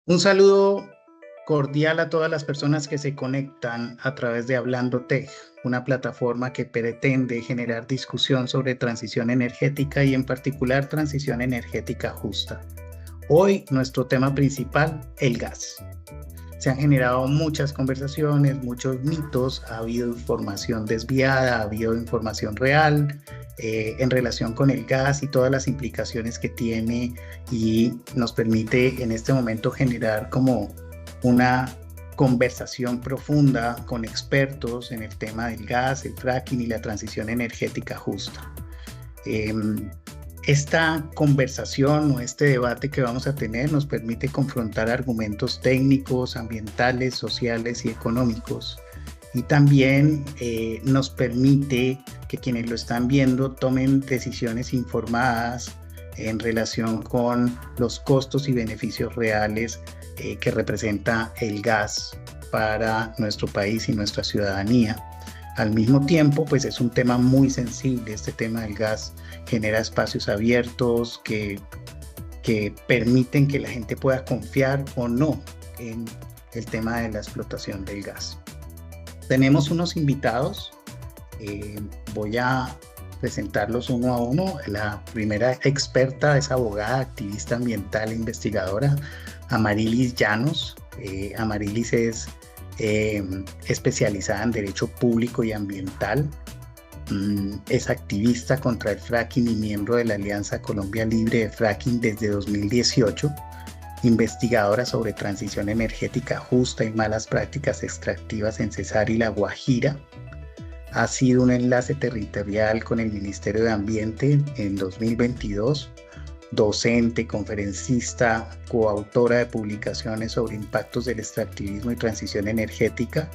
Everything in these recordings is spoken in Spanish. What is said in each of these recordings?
Un saludo cordial a todas las personas que se conectan a través de Hablando Tech, una plataforma que pretende generar discusión sobre transición energética y en particular transición energética justa. Hoy nuestro tema principal, el gas. Se han generado muchas conversaciones, muchos mitos, ha habido información desviada, ha habido información real en relación con el gas y todas las implicaciones que tiene y nos permite en este momento generar como una conversación profunda con expertos en el tema del gas, el fracking y la transición energética justa. Esta conversación o este debate que vamos a tener nos permite confrontar argumentos técnicos, ambientales, sociales y económicos. Y también nos permite que quienes lo están viendo tomen decisiones informadas en relación con los costos y beneficios reales que representa el gas para nuestro país y nuestra ciudadanía. Al mismo tiempo, pues es un tema muy sensible. Este tema del gas genera espacios abiertos que permiten que la gente pueda confiar o no en el tema de la explotación del gas. Tenemos unos invitados, voy a presentarlos uno a uno. La primera experta es abogada, activista ambiental e investigadora, Amarilis Llanos. Amarilis es especializada en Derecho Público y Ambiental. Es activista contra el fracking y miembro de la Alianza Colombia Libre de Fracking desde 2018, investigadora sobre transición energética justa y malas prácticas extractivas en Cesar y La Guajira. Ha sido un enlace territorial con el Ministerio de Ambiente en 2022, docente, conferencista, coautora de publicaciones sobre impactos del extractivismo y transición energética,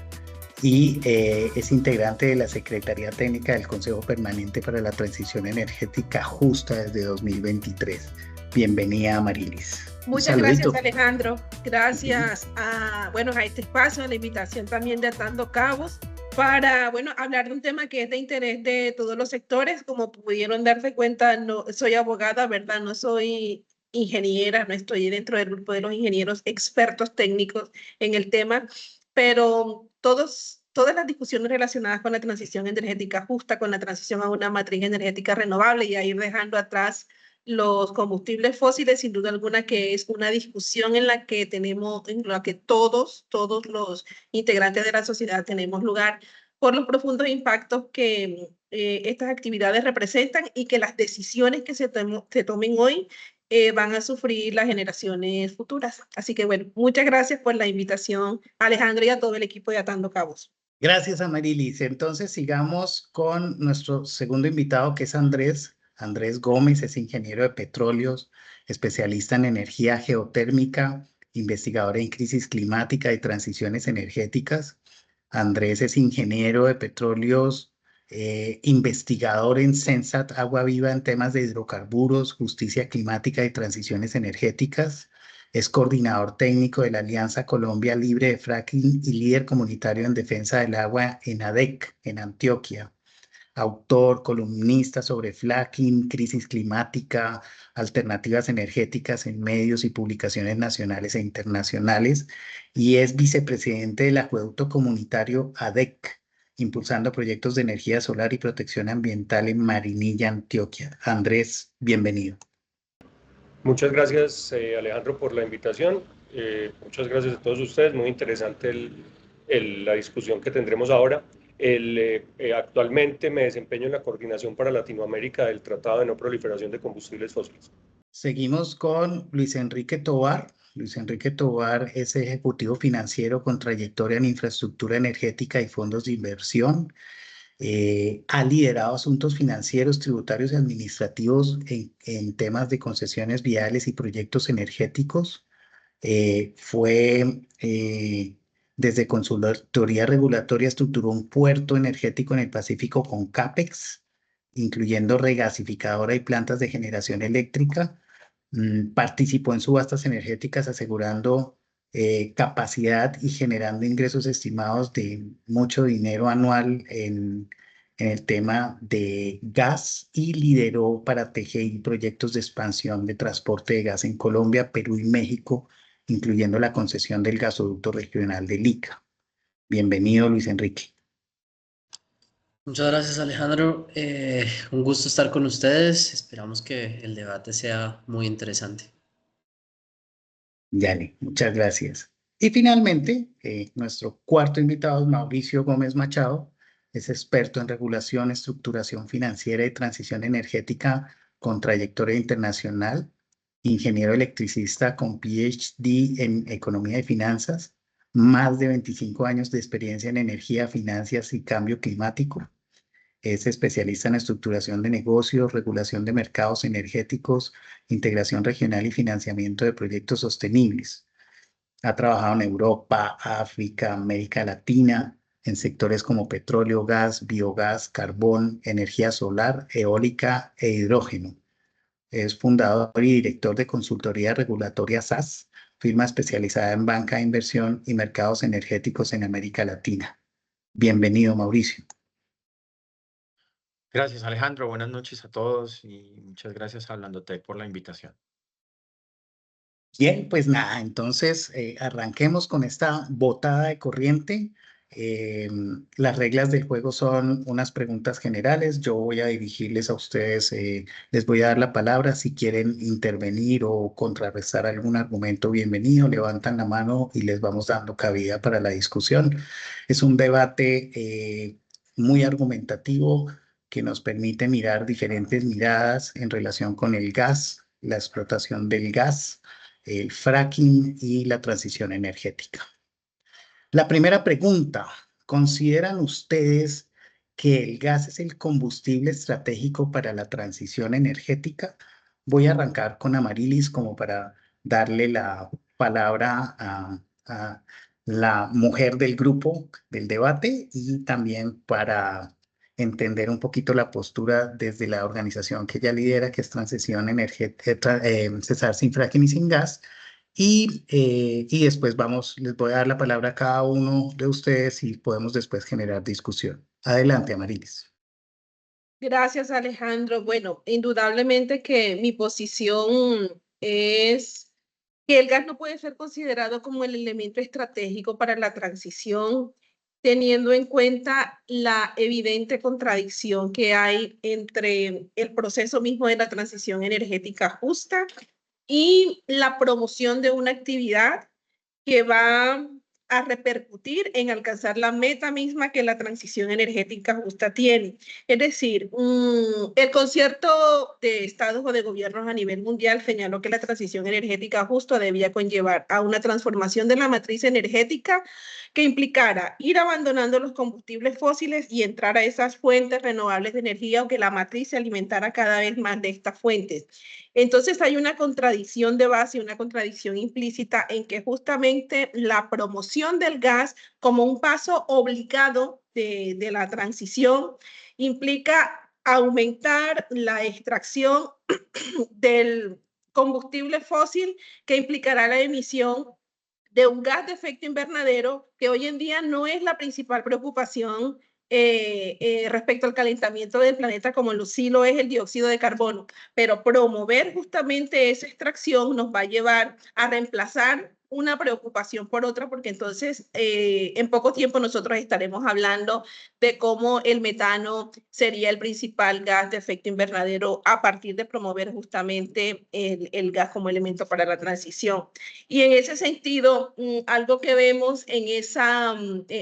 y es integrante de la Secretaría Técnica del Consejo Permanente para la Transición Energética Justa desde 2023. Bienvenida, Amarilis. Muchas gracias, Alejandro. Gracias a este espacio, a la invitación también de Atando Cabos para hablar de un tema que es de interés de todos los sectores. Como pudieron darse cuenta, no soy abogada, ¿verdad? No soy ingeniera, no estoy dentro del grupo de los ingenieros expertos técnicos en el tema, pero todas las discusiones relacionadas con la transición energética justa, con la transición a una matriz energética renovable y a ir dejando atrás los combustibles fósiles, sin duda alguna que es una discusión en la que todos los integrantes de la sociedad tenemos lugar por los profundos impactos que estas actividades representan y que las decisiones que se tomen hoy van a sufrir las generaciones futuras. Así que muchas gracias por la invitación, Alejandro, y a todo el equipo de Atando Cabos. Gracias, Amarilis. Entonces sigamos con nuestro segundo invitado, que es Andrés. Andrés Gómez es ingeniero de petróleos, especialista en energía geotérmica, investigador en crisis climática y transiciones energéticas. Andrés es ingeniero de petróleos, investigador en Sensat Agua Viva en temas de hidrocarburos, justicia climática y transiciones energéticas. Es coordinador técnico de la Alianza Colombia Libre de Fracking y líder comunitario en defensa del agua en ADEC, en Antioquia. Autor, columnista sobre fracking, crisis climática, alternativas energéticas en medios y publicaciones nacionales e internacionales, y es vicepresidente del Acueducto Comunitario ADEC, impulsando proyectos de energía solar y protección ambiental en Marinilla, Antioquia. Andrés, bienvenido. Muchas gracias, Alejandro, por la invitación. Muchas gracias a todos ustedes. Muy interesante la discusión que tendremos ahora. Actualmente me desempeño en la coordinación para Latinoamérica del Tratado de No Proliferación de Combustibles Fósiles. Seguimos con Luis Enrique Tovar. Luis Enrique Tovar es ejecutivo financiero con trayectoria en infraestructura energética y fondos de inversión. Ha liderado asuntos financieros, tributarios y administrativos en temas de concesiones viales y proyectos energéticos. Desde consultoría regulatoria estructuró un puerto energético en el Pacífico con CAPEX, incluyendo regasificadora y plantas de generación eléctrica. Participó en subastas energéticas asegurando capacidad y generando ingresos estimados de mucho dinero anual en el tema de gas, y lideró para TGI proyectos de expansión de transporte de gas en Colombia, Perú y México incluyendo la concesión del gasoducto regional del Ica. Bienvenido, Luis Enrique. Muchas gracias, Alejandro. Un gusto estar con ustedes. Esperamos que el debate sea muy interesante. Yale, muchas gracias. Y finalmente, nuestro cuarto invitado es Mauricio Gómez Machado. Es experto en regulación, estructuración financiera y transición energética con trayectoria internacional, ingeniero electricista con PhD en economía y finanzas, más de 25 años de experiencia en energía, finanzas y cambio climático. Es especialista en estructuración de negocios, regulación de mercados energéticos, integración regional y financiamiento de proyectos sostenibles. Ha trabajado en Europa, África, América Latina, en sectores como petróleo, gas, biogás, carbón, energía solar, eólica e hidrógeno. Es fundador y director de consultoría regulatoria SAS, firma especializada en banca de inversión y mercados energéticos en América Latina. Bienvenido, Mauricio. Gracias, Alejandro. Buenas noches a todos y muchas gracias a Hablandotech por la invitación. Bien, pues nada, entonces arranquemos con esta botada de corriente. Las reglas del juego son unas preguntas generales. Yo voy a dirigirles a ustedes, les voy a dar la palabra. Si quieren intervenir o contrarrestar algún argumento, bienvenido. Levantan la mano y les vamos dando cabida para la discusión. Es un debate muy argumentativo que nos permite mirar diferentes miradas en relación con el gas, la explotación del gas, el fracking y la transición energética. La primera pregunta, ¿consideran ustedes que el gas es el combustible estratégico para la transición energética? Voy a arrancar con Amarilis como para darle la palabra a la mujer del grupo del debate y también para entender un poquito la postura desde la organización que ella lidera, que es Transición Energética, Cesar sin Fracking y sin Gas. Y después les voy a dar la palabra a cada uno de ustedes y podemos después generar discusión. Adelante, Amarilis. Gracias, Alejandro. Bueno, indudablemente que mi posición es que el gas no puede ser considerado como el elemento estratégico para la transición, teniendo en cuenta la evidente contradicción que hay entre el proceso mismo de la transición energética justa y la promoción de una actividad que va a repercutir en alcanzar la meta misma que la transición energética justa tiene. Es decir, el concierto de estados o de gobiernos a nivel mundial señaló que la transición energética justa debía conllevar a una transformación de la matriz energética que implicara ir abandonando los combustibles fósiles y entrar a esas fuentes renovables de energía, o que la matriz se alimentara cada vez más de estas fuentes. Entonces hay una contradicción de base, una contradicción implícita en que justamente la promoción del gas como un paso obligado de la transición implica aumentar la extracción del combustible fósil, que implicará la emisión de un gas de efecto invernadero que hoy en día no es la principal preocupación respecto al calentamiento del planeta, como sí lo es el dióxido de carbono, pero promover justamente esa extracción nos va a llevar a reemplazar una preocupación por otra, porque entonces en poco tiempo nosotros estaremos hablando de cómo el metano sería el principal gas de efecto invernadero a partir de promover justamente el gas como elemento para la transición. Y en ese sentido, algo que vemos en esa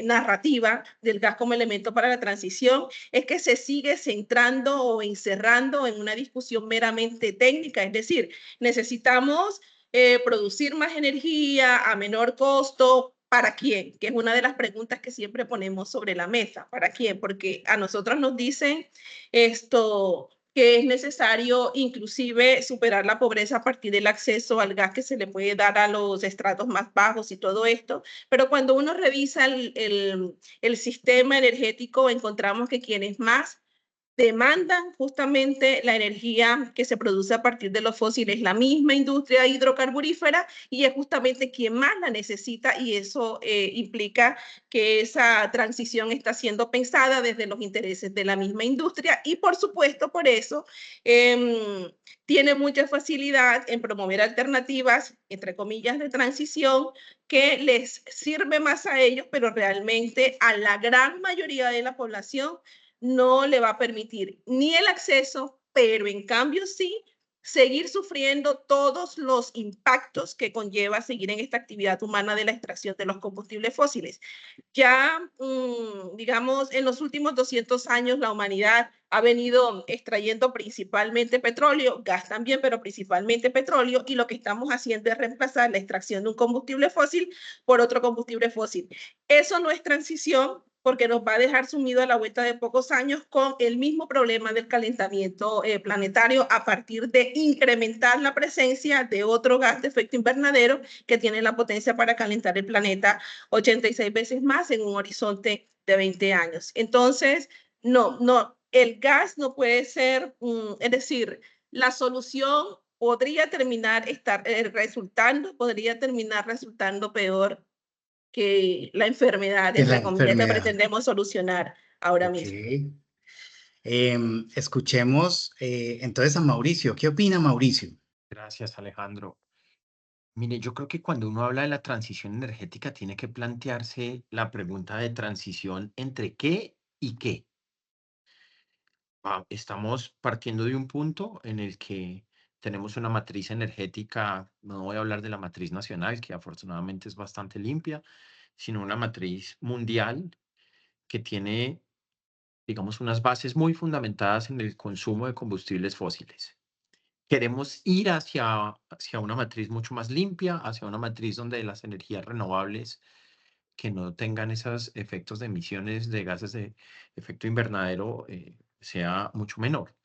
narrativa del gas como elemento para la transición es que se sigue centrando o encerrando en una discusión meramente técnica, es decir, necesitamos producir más energía a menor costo. ¿Para quién? Que es una de las preguntas que siempre ponemos sobre la mesa. ¿Para quién? Porque a nosotros nos dicen esto, que es necesario inclusive superar la pobreza a partir del acceso al gas que se le puede dar a los estratos más bajos y todo esto, pero cuando uno revisa el sistema energético encontramos que quienes más demandan justamente la energía que se produce a partir de los fósiles, la misma industria hidrocarburífera, y es justamente quien más la necesita, y eso implica que esa transición está siendo pensada desde los intereses de la misma industria y por supuesto por eso tiene mucha facilidad en promover alternativas, entre comillas, de transición que les sirve más a ellos, pero realmente a la gran mayoría de la población no le va a permitir ni el acceso, pero en cambio sí seguir sufriendo todos los impactos que conlleva seguir en esta actividad humana de la extracción de los combustibles fósiles. Ya, digamos, en los últimos 200 años la humanidad ha venido extrayendo principalmente petróleo, gas también, pero principalmente petróleo, y lo que estamos haciendo es reemplazar la extracción de un combustible fósil por otro combustible fósil. Eso no es transición, porque nos va a dejar sumido a la vuelta de pocos años con el mismo problema del calentamiento planetario a partir de incrementar la presencia de otro gas de efecto invernadero que tiene la potencia para calentar el planeta 86 veces más en un horizonte de 20 años. Entonces, no, el gas no puede ser, es decir, la solución podría terminar podría terminar resultando peor que la enfermedad, De la entre comillas, que enfermedad. pretendemos solucionar ahora Ok. mismo. Escuchemos entonces a Mauricio. ¿Qué opina Mauricio? Gracias, Alejandro. Mire, yo creo que cuando uno habla de la transición energética, tiene que plantearse la pregunta de transición entre qué y qué. Estamos partiendo de un punto en el que tenemos una matriz energética, no voy a hablar de la matriz nacional, que afortunadamente es bastante limpia, sino una matriz mundial que tiene, digamos, unas bases muy fundamentadas en el consumo de combustibles fósiles. Queremos ir hacia una matriz mucho más limpia, hacia una matriz donde las energías renovables que no tengan esos efectos de emisiones de gases de efecto invernadero sea mucho menor.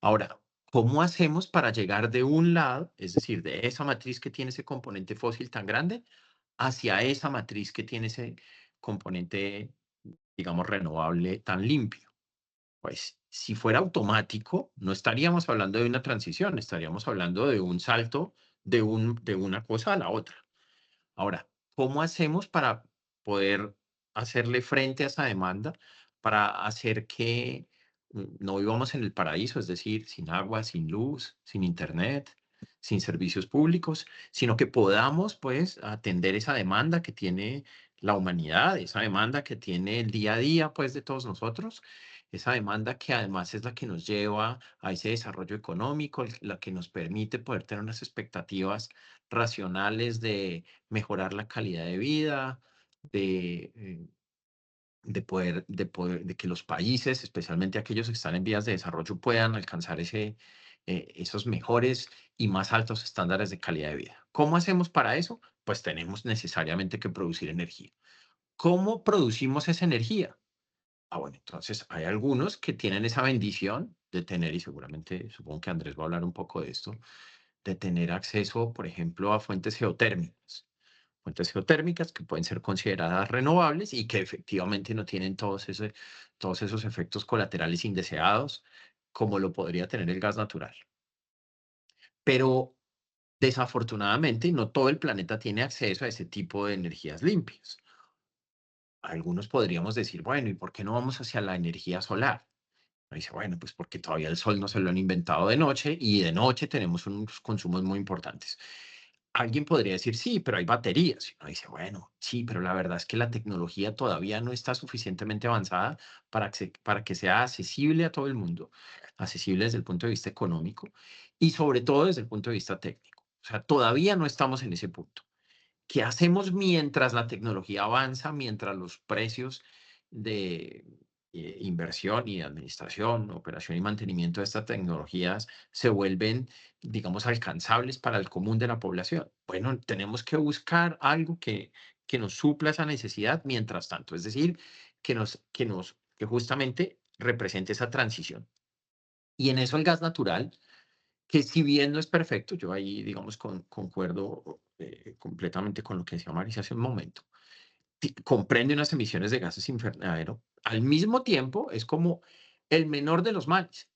Ahora, ¿cómo hacemos para llegar de un lado, es decir, de esa matriz que tiene ese componente fósil tan grande, hacia esa matriz que tiene ese componente, digamos, renovable tan limpio? Pues si fuera automático, no estaríamos hablando de una transición, estaríamos hablando de un salto de una cosa a la otra. Ahora, ¿cómo hacemos para poder hacerle frente a esa demanda, para hacer que no vivamos en el paraíso, es decir, sin agua, sin luz, sin internet, sin servicios públicos, sino que podamos, pues, atender esa demanda que tiene la humanidad, esa demanda que tiene el día a día, pues, de todos nosotros, esa demanda que además es la que nos lleva a ese desarrollo económico, la que nos permite poder tener unas expectativas racionales de mejorar la calidad de vida, de, eh, de que los países, especialmente aquellos que están en vías de desarrollo, puedan alcanzar esos mejores y más altos estándares de calidad de vida. ¿Cómo hacemos para eso? Pues tenemos necesariamente que producir energía. ¿Cómo producimos esa energía? Bueno, entonces hay algunos que tienen esa bendición de tener, y seguramente supongo que Andrés va a hablar un poco de esto, de tener acceso, por ejemplo, a fuentes geotérmicas. Fuentes geotérmicas que pueden ser consideradas renovables y que efectivamente no tienen todos esos efectos colaterales indeseados como lo podría tener el gas natural. Pero desafortunadamente no todo el planeta tiene acceso a ese tipo de energías limpias. Algunos podríamos decir, bueno, ¿y por qué no vamos hacia la energía solar? Dice, bueno, pues porque todavía el sol no se lo han inventado de noche y de noche tenemos unos consumos muy importantes. Alguien podría decir, sí, pero hay baterías. Y uno dice, bueno, sí, pero la verdad es que la tecnología todavía no está suficientemente avanzada para que sea accesible a todo el mundo, accesible desde el punto de vista económico y sobre todo desde el punto de vista técnico. O sea, todavía no estamos en ese punto. ¿Qué hacemos mientras la tecnología avanza, mientras los precios de inversión y administración, operación y mantenimiento de estas tecnologías se vuelven, digamos, alcanzables para el común de la población? Bueno, tenemos que buscar algo que nos supla esa necesidad mientras tanto, es decir, que justamente represente esa transición. Y en eso el gas natural, que si bien no es perfecto, yo ahí, digamos, concuerdo completamente con lo que decía Marisa hace un momento, comprende unas emisiones de gases invernadero. Al mismo tiempo, es como el menor de los males.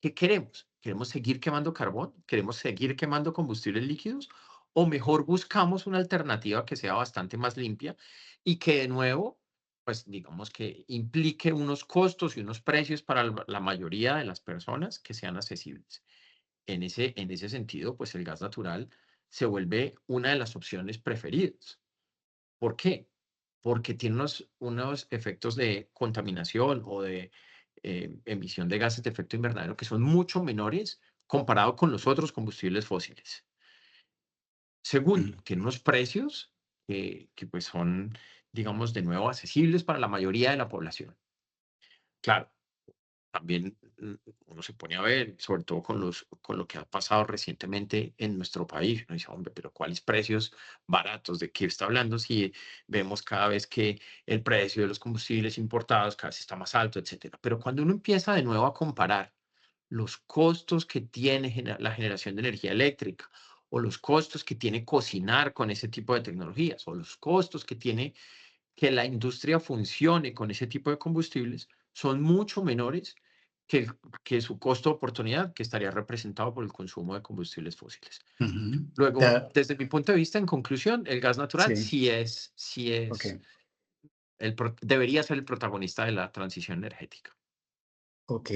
¿Qué queremos? ¿Queremos seguir quemando carbón? ¿Queremos seguir quemando combustibles líquidos? ¿O mejor buscamos una alternativa que sea bastante más limpia y que de nuevo, pues digamos que implique unos costos y unos precios para la mayoría de las personas que sean accesibles? En ese sentido, pues el gas natural se vuelve una de las opciones preferidas. ¿Por qué? Porque tiene unos efectos de contaminación o de emisión de gases de efecto invernadero que son mucho menores comparado con los otros combustibles fósiles. Segundo, tiene unos precios que pues son, digamos, de nuevo accesibles para la mayoría de la población. Claro, también uno se pone a ver, sobre todo con lo que ha pasado recientemente en nuestro país. Uno dice, hombre, pero ¿cuáles precios baratos? ¿De qué está hablando? Si vemos cada vez que el precio de los combustibles importados cada vez está más alto, etcétera. Pero cuando uno empieza de nuevo a comparar los costos que tiene la generación de energía eléctrica, o los costos que tiene cocinar con ese tipo de tecnologías, o los costos que tiene que la industria funcione con ese tipo de combustibles, son mucho menores que, que su costo de oportunidad, que estaría representado por el consumo de combustibles fósiles. Luego, desde mi punto de vista, en conclusión, el gas natural sí es, Okay. debería ser el protagonista de la transición energética. Ok,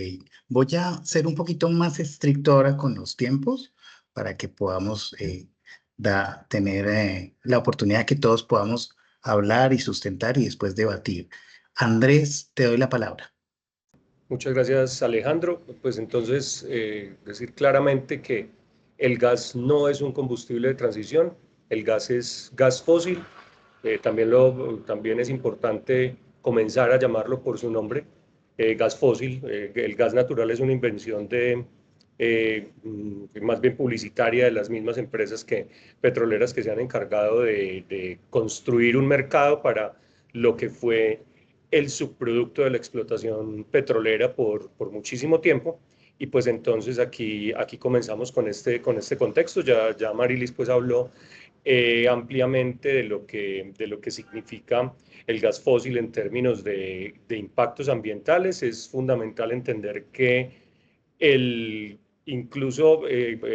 voy a ser un poquito más estricto ahora con los tiempos para que podamos tener la oportunidad de que todos podamos hablar y sustentar y después debatir. Andrés, te doy la palabra. Muchas gracias, Alejandro. Pues entonces, decir claramente que el gas no es un combustible de transición, el gas es gas fósil. También es importante comenzar a llamarlo por su nombre, gas fósil. El gas natural es una invención más bien publicitaria de las mismas empresas petroleras que se han encargado de construir un mercado para lo que fue el subproducto de la explotación petrolera por muchísimo tiempo. Y pues entonces aquí comenzamos con este contexto. Ya Marilis pues habló ampliamente de lo que significa el gas fósil en términos de impactos ambientales. Es fundamental entender que incluso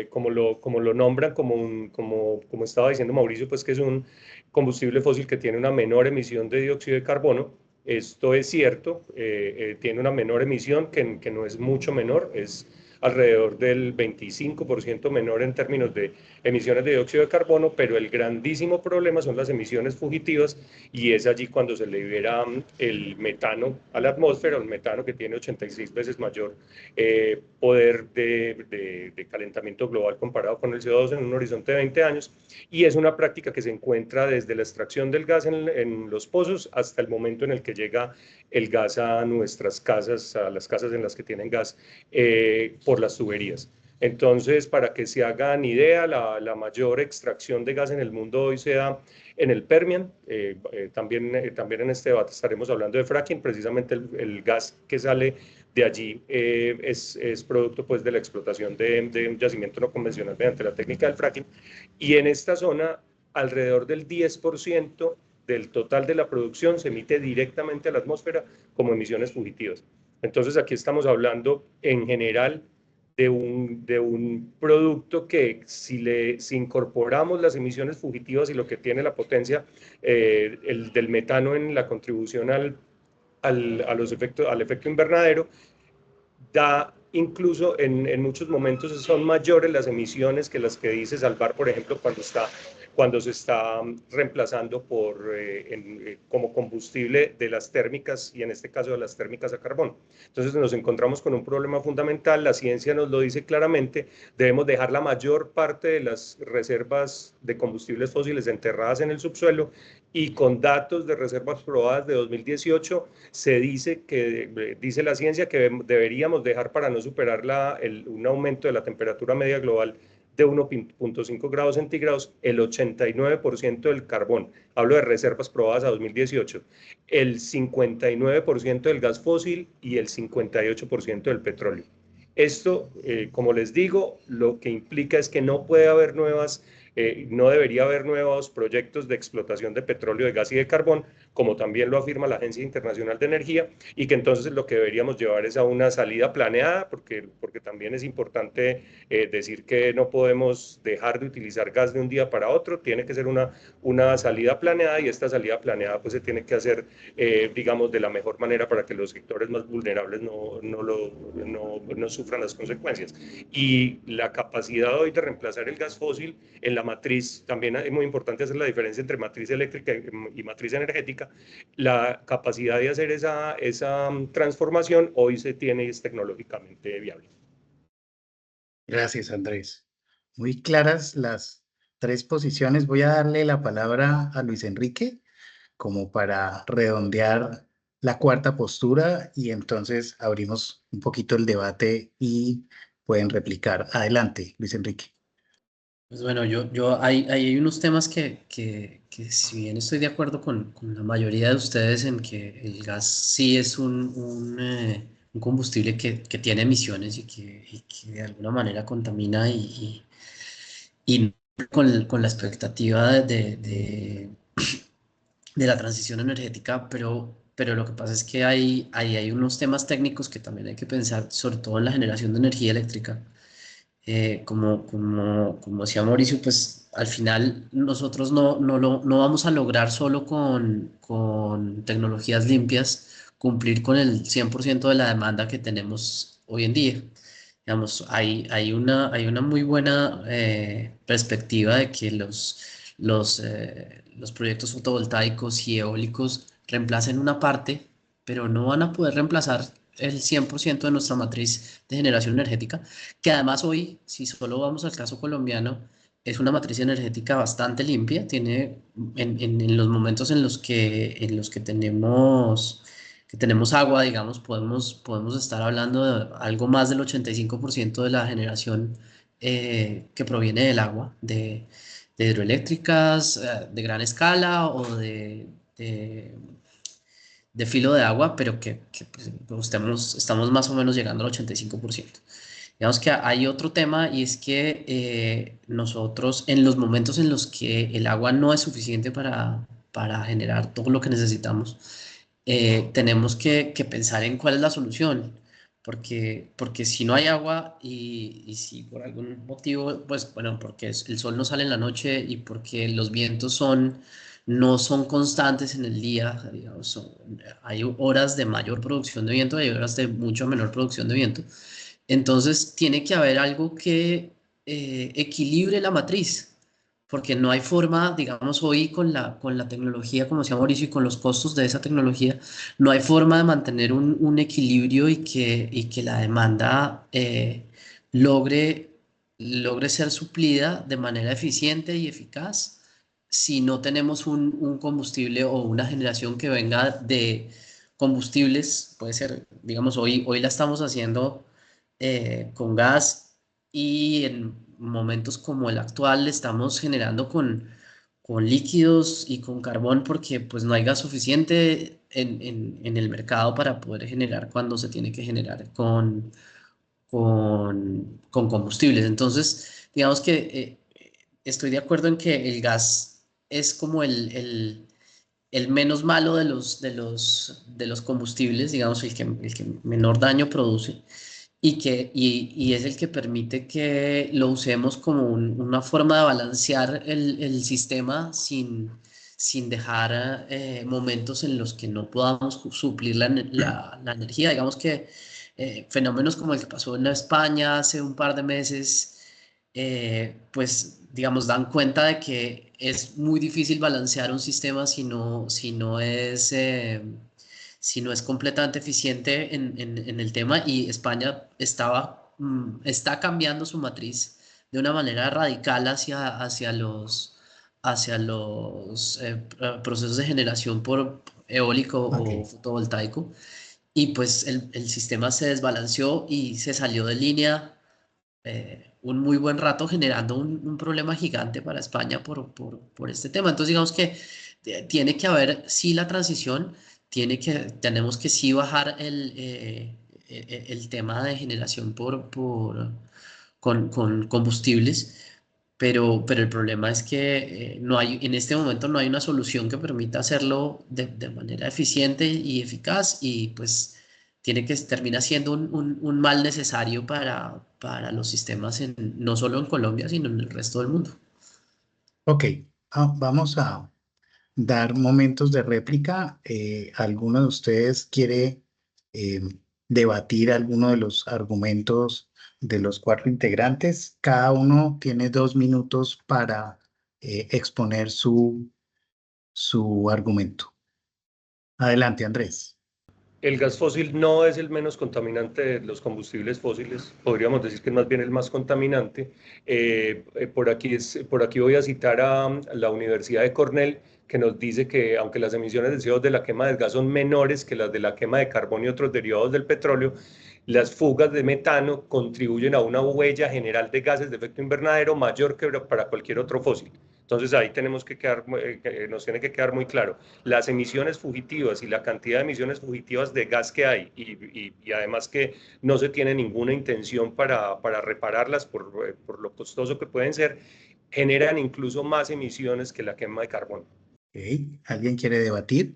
como lo nombran, como estaba diciendo Mauricio, pues que es un combustible fósil que tiene una menor emisión de dióxido de carbono. Esto es cierto, tiene una menor emisión que no es mucho menor, es alrededor del 25% menor en términos de emisiones de dióxido de carbono, pero el grandísimo problema son las emisiones fugitivas, y es allí cuando se libera el metano a la atmósfera, un metano que tiene 86 veces mayor poder de calentamiento global comparado con el CO2 en un horizonte de 20 años, y es una práctica que se encuentra desde la extracción del gas en los pozos hasta el momento en el que llega el gas a nuestras casas, a las casas en las que tienen gas por las tuberías. Entonces, para que se hagan idea, la mayor extracción de gas en el mundo hoy se da en el Permian. También en este debate estaremos hablando de fracking. Precisamente el gas que sale de allí es producto pues, de la explotación de un yacimiento no convencional mediante la técnica del fracking. Y en esta zona, alrededor del 10% del total de la producción se emite directamente a la atmósfera como emisiones fugitivas. Entonces, aquí estamos hablando en general de un producto que si incorporamos las emisiones fugitivas y lo que tiene la potencia del metano en la contribución al efecto invernadero, da incluso en muchos momentos son mayores las emisiones que las que dice Salvar, por ejemplo, cuando se está reemplazando como combustible de las térmicas, y en este caso de las térmicas a carbón. Entonces nos encontramos con un problema fundamental, la ciencia nos lo dice claramente, debemos dejar la mayor parte de las reservas de combustibles fósiles enterradas en el subsuelo, y con datos de reservas probadas de 2018 se dice la ciencia que deberíamos dejar, para no superar un aumento de la temperatura media global de 1.5 grados centígrados, el 89% del carbón. Hablo de reservas probadas a 2018, el 59% del gas fósil y el 58% del petróleo. Esto, como les digo, lo que implica es que no puede haber nuevas no debería haber nuevos proyectos de explotación de petróleo, de gas y de carbón, como también lo afirma la Agencia Internacional de Energía, y que entonces lo que deberíamos llevar es a una salida planeada, porque también es importante decir que no podemos dejar de utilizar gas de un día para otro, tiene que ser una salida planeada, y esta salida planeada pues se tiene que hacer, digamos, de la mejor manera para que los sectores más vulnerables no sufran las consecuencias. Y la capacidad hoy de reemplazar el gas fósil en la matriz, también es muy importante hacer la diferencia entre matriz eléctrica y matriz energética. La capacidad de hacer esa transformación hoy se tiene y es tecnológicamente viable. Gracias, Andrés. Muy claras las tres posiciones. Voy a darle la palabra a Luis Enrique como para redondear la cuarta postura y entonces abrimos un poquito el debate y pueden replicar. Adelante, Luis Enrique. Pues bueno, hay unos temas que si bien estoy de acuerdo con la mayoría de ustedes en que el gas sí es un combustible que tiene emisiones y que de alguna manera contamina y con la expectativa de la transición energética, pero lo que pasa es que hay unos temas técnicos que también hay que pensar, sobre todo en la generación de energía eléctrica. Como decía Mauricio, pues al final nosotros no vamos a lograr solo con tecnologías limpias cumplir con el 100% de la demanda que tenemos hoy en día. Digamos, hay una muy buena perspectiva de que los proyectos fotovoltaicos y eólicos reemplacen una parte, pero no van a poder reemplazar el 100% de nuestra matriz de generación energética, que además hoy, si solo vamos al caso colombiano, es una matriz energética bastante limpia, tiene en los momentos en los que tenemos agua, digamos, podemos estar hablando de algo más del 85% de la generación que proviene del agua, de hidroeléctricas, de gran escala o de filo de agua, pero que pues, estamos más o menos llegando al 85%. Digamos que hay otro tema y es que nosotros en los momentos en los que el agua no es suficiente para generar todo lo que necesitamos, tenemos que pensar en cuál es la solución. Porque si no hay agua y si por algún motivo, pues bueno, porque el sol no sale en la noche y porque los vientos no son constantes en el día, digamos, hay horas de mayor producción de viento, hay horas de mucho menor producción de viento. Entonces tiene que haber algo que equilibre la matriz, porque no hay forma, digamos, hoy con la tecnología, como decía Mauricio, y con los costos de esa tecnología, no hay forma de mantener un equilibrio y que la demanda logre ser suplida de manera eficiente y eficaz si no tenemos un combustible o una generación que venga de combustibles. Puede ser, digamos, hoy la estamos haciendo con gas y en momentos como el actual estamos generando con líquidos y con carbón porque pues no hay gas suficiente en el mercado para poder generar cuando se tiene que generar con combustibles. Entonces, digamos que estoy de acuerdo en que el gas es como el menos malo de los combustibles, digamos, el que menor daño produce y es el que permite que lo usemos como una forma de balancear el sistema sin dejar momentos en los que no podamos suplir la energía. Digamos que fenómenos como el que pasó en España hace un par de meses, pues digamos, dan cuenta de que es muy difícil balancear un sistema si no es completamente eficiente en el tema, y España está cambiando su matriz de una manera radical hacia los procesos de generación por eólico o fotovoltaico, y pues el sistema se desbalanceó y se salió de línea un muy buen rato, generando un problema gigante para España por este tema. Entonces digamos que tiene que haber sí la transición, tenemos que sí bajar el tema de generación con combustibles, pero el problema es que no hay, en este momento no hay una solución que permita hacerlo de manera eficiente y eficaz, y pues termina siendo un mal necesario para los sistemas no solo en Colombia, sino en el resto del mundo. Ok, vamos a dar momentos de réplica. ¿Alguno de ustedes quiere eh, debatir alguno de los argumentos de los cuatro integrantes? Cada uno tiene 2 minutos para exponer su argumento. Adelante, Andrés. El gas fósil no es el menos contaminante de los combustibles fósiles, podríamos decir que es más bien el más contaminante. Por aquí voy a citar a la Universidad de Cornell, que nos dice que aunque las emisiones de CO2 de la quema del gas son menores que las de la quema de carbón y otros derivados del petróleo, las fugas de metano contribuyen a una huella general de gases de efecto invernadero mayor que para cualquier otro fósil. Entonces ahí nos tiene que quedar muy claro, las emisiones fugitivas y la cantidad de emisiones fugitivas de gas que hay y además que no se tiene ninguna intención para repararlas por lo costoso que pueden ser, generan incluso más emisiones que la quema de carbón. Okay. ¿Alguien quiere debatir?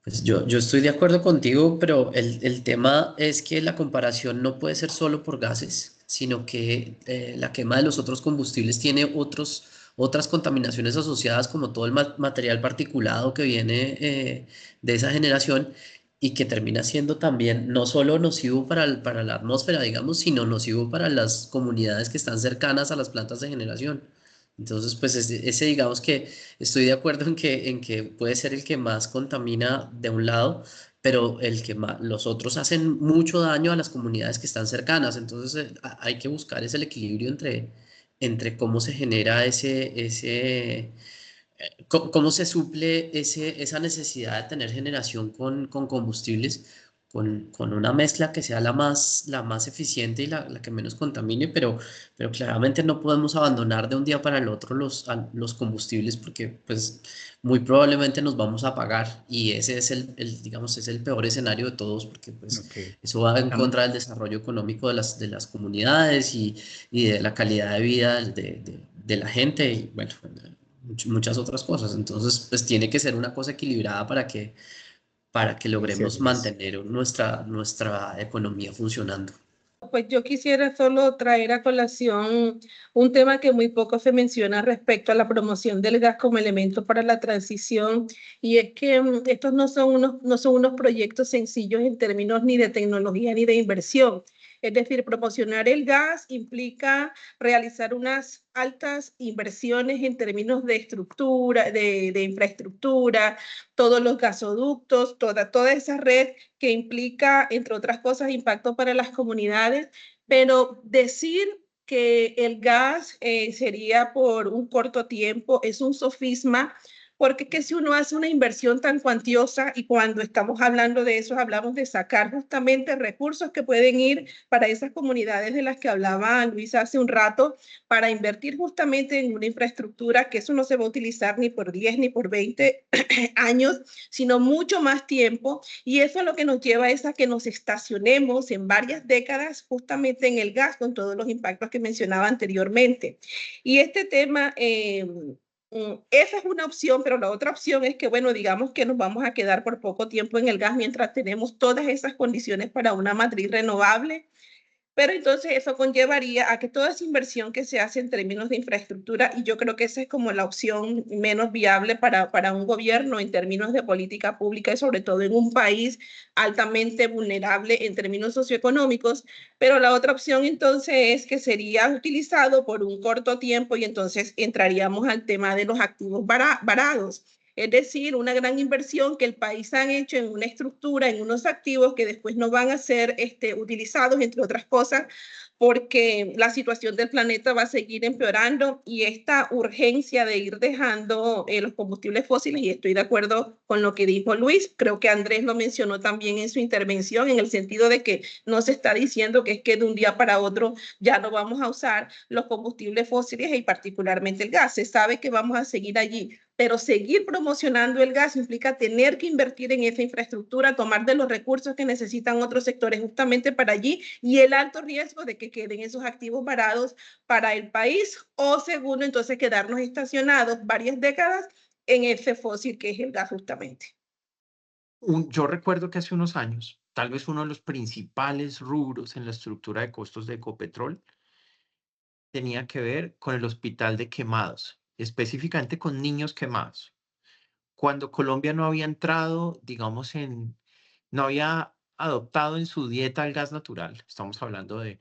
Pues yo estoy de acuerdo contigo, pero el tema es que la comparación no puede ser solo por gases, sino que la quema de los otros combustibles tiene otras contaminaciones asociadas, como todo el material particulado que viene de esa generación, y que termina siendo también no solo nocivo para la atmósfera, digamos, sino nocivo para las comunidades que están cercanas a las plantas de generación. Entonces, pues ese digamos que estoy de acuerdo en que puede ser el que más contamina de un lado, pero los otros hacen mucho daño a las comunidades que están cercanas. Entonces, hay que buscar ese equilibrio entre cómo se genera cómo se suple esa necesidad de tener generación con combustibles, con una mezcla que sea la más eficiente y la que menos contamine, pero claramente no podemos abandonar de un día para el otro los combustibles, porque pues muy probablemente nos vamos a apagar, y ese es digamos, es el peor escenario de todos, porque pues Okay. eso va en contra del desarrollo económico de las comunidades y de la calidad de vida de la gente, y bueno, muchas otras cosas. Entonces, pues tiene que ser una cosa equilibrada para que Gracias, logremos Luis. mantener nuestra economía funcionando. Pues yo quisiera solo traer a colación un tema que muy poco se menciona respecto a la promoción del gas como elemento para la transición, y es que estos no son unos proyectos sencillos en términos ni de tecnología ni de inversión. Es decir, promocionar el gas implica realizar unas altas inversiones en términos de estructura, de infraestructura, todos los gasoductos, toda esa red que implica, entre otras cosas, impacto para las comunidades, pero decir que el gas sería por un corto tiempo es un sofisma, porque que si uno hace una inversión tan cuantiosa, y cuando estamos hablando de eso, hablamos de sacar justamente recursos que pueden ir para esas comunidades de las que hablaba Luis hace un rato, para invertir justamente en una infraestructura, que eso no se va a utilizar ni por 10 ni por 20 años, sino mucho más tiempo, y eso es lo que nos lleva es a que nos estacionemos en varias décadas justamente en el gas, con todos los impactos que mencionaba anteriormente. Y este tema, esa es una opción, pero la otra opción es que, bueno, digamos que nos vamos a quedar por poco tiempo en el gas mientras tenemos todas esas condiciones para una matriz renovable. Pero entonces eso conllevaría a que toda esa inversión que se hace en términos de infraestructura, y yo creo que esa es como la opción menos viable para un gobierno en términos de política pública, y sobre todo en un país altamente vulnerable en términos socioeconómicos. Pero la otra opción entonces es que sería utilizado por un corto tiempo, y entonces entraríamos al tema de los activos varados. Es decir, una gran inversión que el país ha hecho en una estructura, en unos activos que después no van a ser utilizados, entre otras cosas, porque la situación del planeta va a seguir empeorando, y esta urgencia de ir dejando los combustibles fósiles, y estoy de acuerdo con lo que dijo Luis, creo que Andrés lo mencionó también en su intervención, en el sentido de que no se está diciendo que es que de un día para otro ya no vamos a usar los combustibles fósiles y particularmente el gas. Se sabe que vamos a seguir allí pero seguir promocionando el gas implica tener que invertir en esa infraestructura, tomar de los recursos que necesitan otros sectores justamente para allí, y el alto riesgo de que queden esos activos varados para el país, o segundo, entonces quedarnos estacionados varias décadas en ese fósil que es el gas justamente. Yo recuerdo que hace unos años, tal vez uno de los principales rubros en la estructura de costos de Ecopetrol tenía que ver con el hospital de quemados, específicamente con niños quemados. Cuando Colombia no había entrado, digamos, no había adoptado en su dieta el gas natural. Estamos hablando de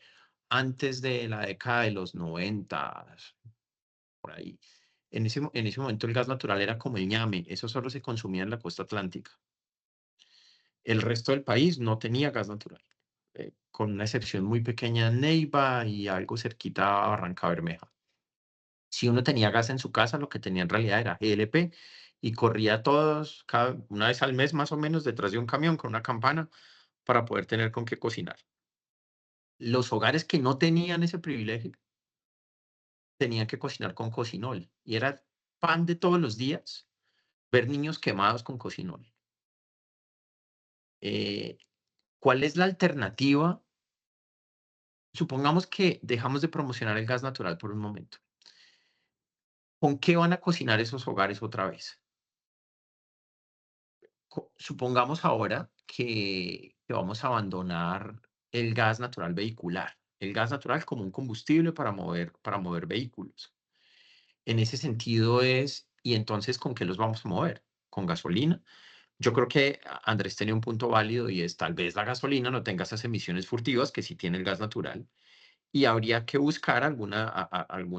antes de la década de los 90, por ahí. En ese momento el gas natural era como el ñame, eso solo se consumía en la costa atlántica. El resto del país no tenía gas natural, con una excepción muy pequeña en Neiva y algo cerquita a Barranca Bermeja. Si uno tenía gas en su casa, lo que tenía en realidad era GLP y corría todos, una vez al mes más o menos, detrás de un camión con una campana para poder tener con qué cocinar. Los hogares que no tenían ese privilegio tenían que cocinar con cocinol y era pan de todos los días ver niños quemados con cocinol. ¿Cuál es la alternativa? Supongamos que dejamos de promocionar el gas natural por un momento. ¿Con qué van a cocinar esos hogares otra vez? Supongamos ahora que vamos a abandonar el gas natural vehicular, el gas natural como un combustible para mover vehículos. En ese sentido ¿y entonces con qué los vamos a mover? ¿Con gasolina? Yo creo que Andrés tenía un punto válido y es tal vez la gasolina no tenga esas emisiones furtivas que sí tiene el gas natural y habría que buscar algún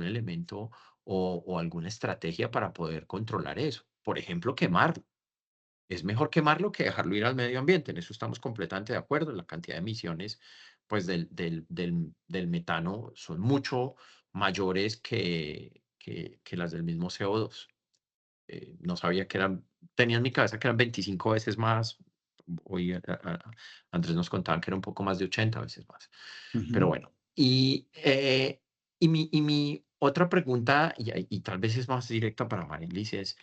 elemento o alguna estrategia para poder controlar eso. Por ejemplo, quemarlo. Es mejor quemarlo que dejarlo ir al medio ambiente. En eso estamos completamente de acuerdo. La cantidad de emisiones pues, del metano son mucho mayores que las del mismo CO2. No sabía que tenía en mi cabeza que eran 25 veces más. Hoy Andrés nos contaba que era un poco más de 80 veces más. Pero bueno, y mi otra pregunta, y tal vez es más directa para Marilis, es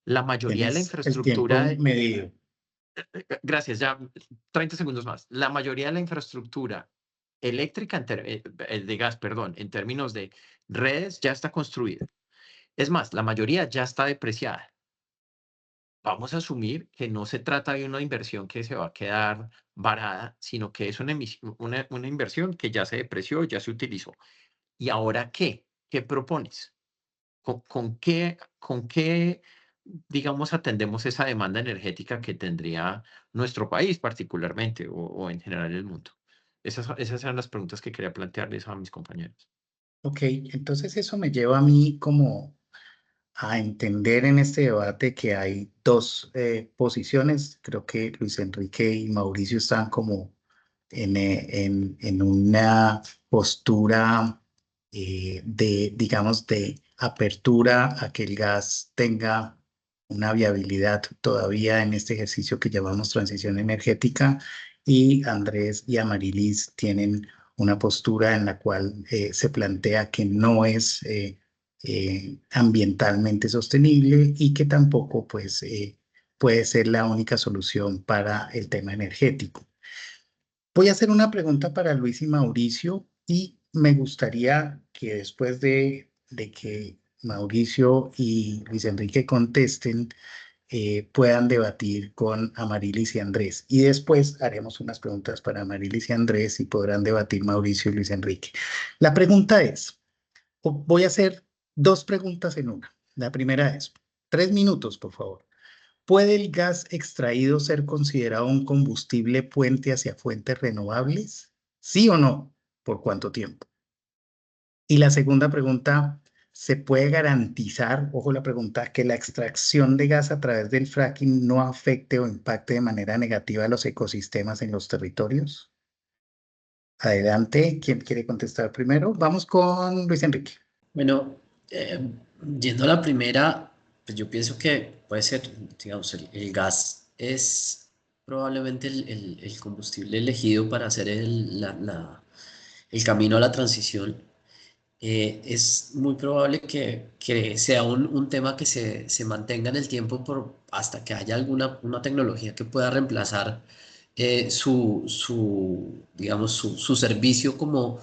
la mayoría de la Tienes el tiempo infraestructura, medido. gracias, ya 30 segundos más, la mayoría de la infraestructura eléctrica, de gas, perdón, en términos de redes, ya está construida. Es más, la mayoría ya está depreciada. Vamos a asumir que no se trata de una inversión que se va a quedar varada, sino que es una inversión que ya se depreció, ya se utilizó. ¿Y ahora qué? ¿Qué propones? ¿Con qué, digamos, atendemos esa demanda energética que tendría nuestro país particularmente o en general el mundo? Esas eran las preguntas que quería plantearles a mis compañeros. Ok, entonces eso me lleva a mí como a entender en este debate que hay dos posiciones. Creo que Luis Enrique y Mauricio están como en una postura digamos, de apertura a que el gas tenga una viabilidad todavía en este ejercicio que llamamos transición energética, y Andrés y Amarilis tienen una postura en la cual se plantea que no es ambientalmente sostenible y que tampoco pues, puede ser la única solución para el tema energético. Voy a hacer una pregunta para Luis y Mauricio y me gustaría que después de que Mauricio y Luis Enrique contesten, puedan debatir con Amarilis y Andrés. Y después haremos unas preguntas para Amarilis y Andrés y podrán debatir Mauricio y Luis Enrique. La pregunta es, voy a hacer dos preguntas en una. La primera es, 3 minutos, por favor. ¿Puede el gas extraído ser considerado un combustible puente hacia fuentes renovables? ¿Sí o no? ¿Por cuánto tiempo? Y la segunda pregunta, ¿se puede garantizar, ojo la pregunta, que la extracción de gas a través del fracking no afecte o impacte de manera negativa a los ecosistemas en los territorios? Adelante, ¿quién quiere contestar primero? Vamos con Luis Enrique. Bueno, yendo a la primera, pues yo pienso que puede ser, digamos, el gas es probablemente el combustible elegido para hacer el camino a la transición. es muy probable que sea un tema que se mantenga en el tiempo hasta que haya una tecnología que pueda reemplazar digamos, su servicio como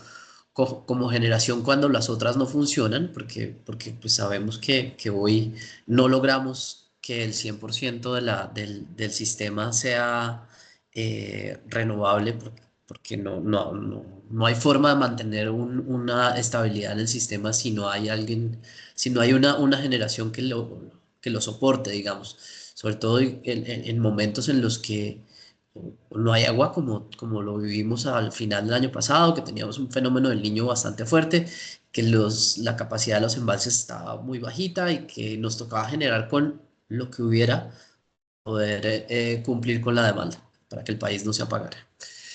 generación cuando las otras no funcionan, porque pues sabemos que hoy no logramos que el 100% del sistema sea renovable, porque no hay forma de mantener una estabilidad en el sistema si no hay si no hay una generación que lo soporte, digamos, sobre todo en momentos en los que no hay agua como lo vivimos al final del año pasado, que teníamos un fenómeno del Niño bastante fuerte, que la capacidad de los embalses estaba muy bajita y que nos tocaba generar con lo que hubiera poder cumplir con la demanda para que el país no se apagara.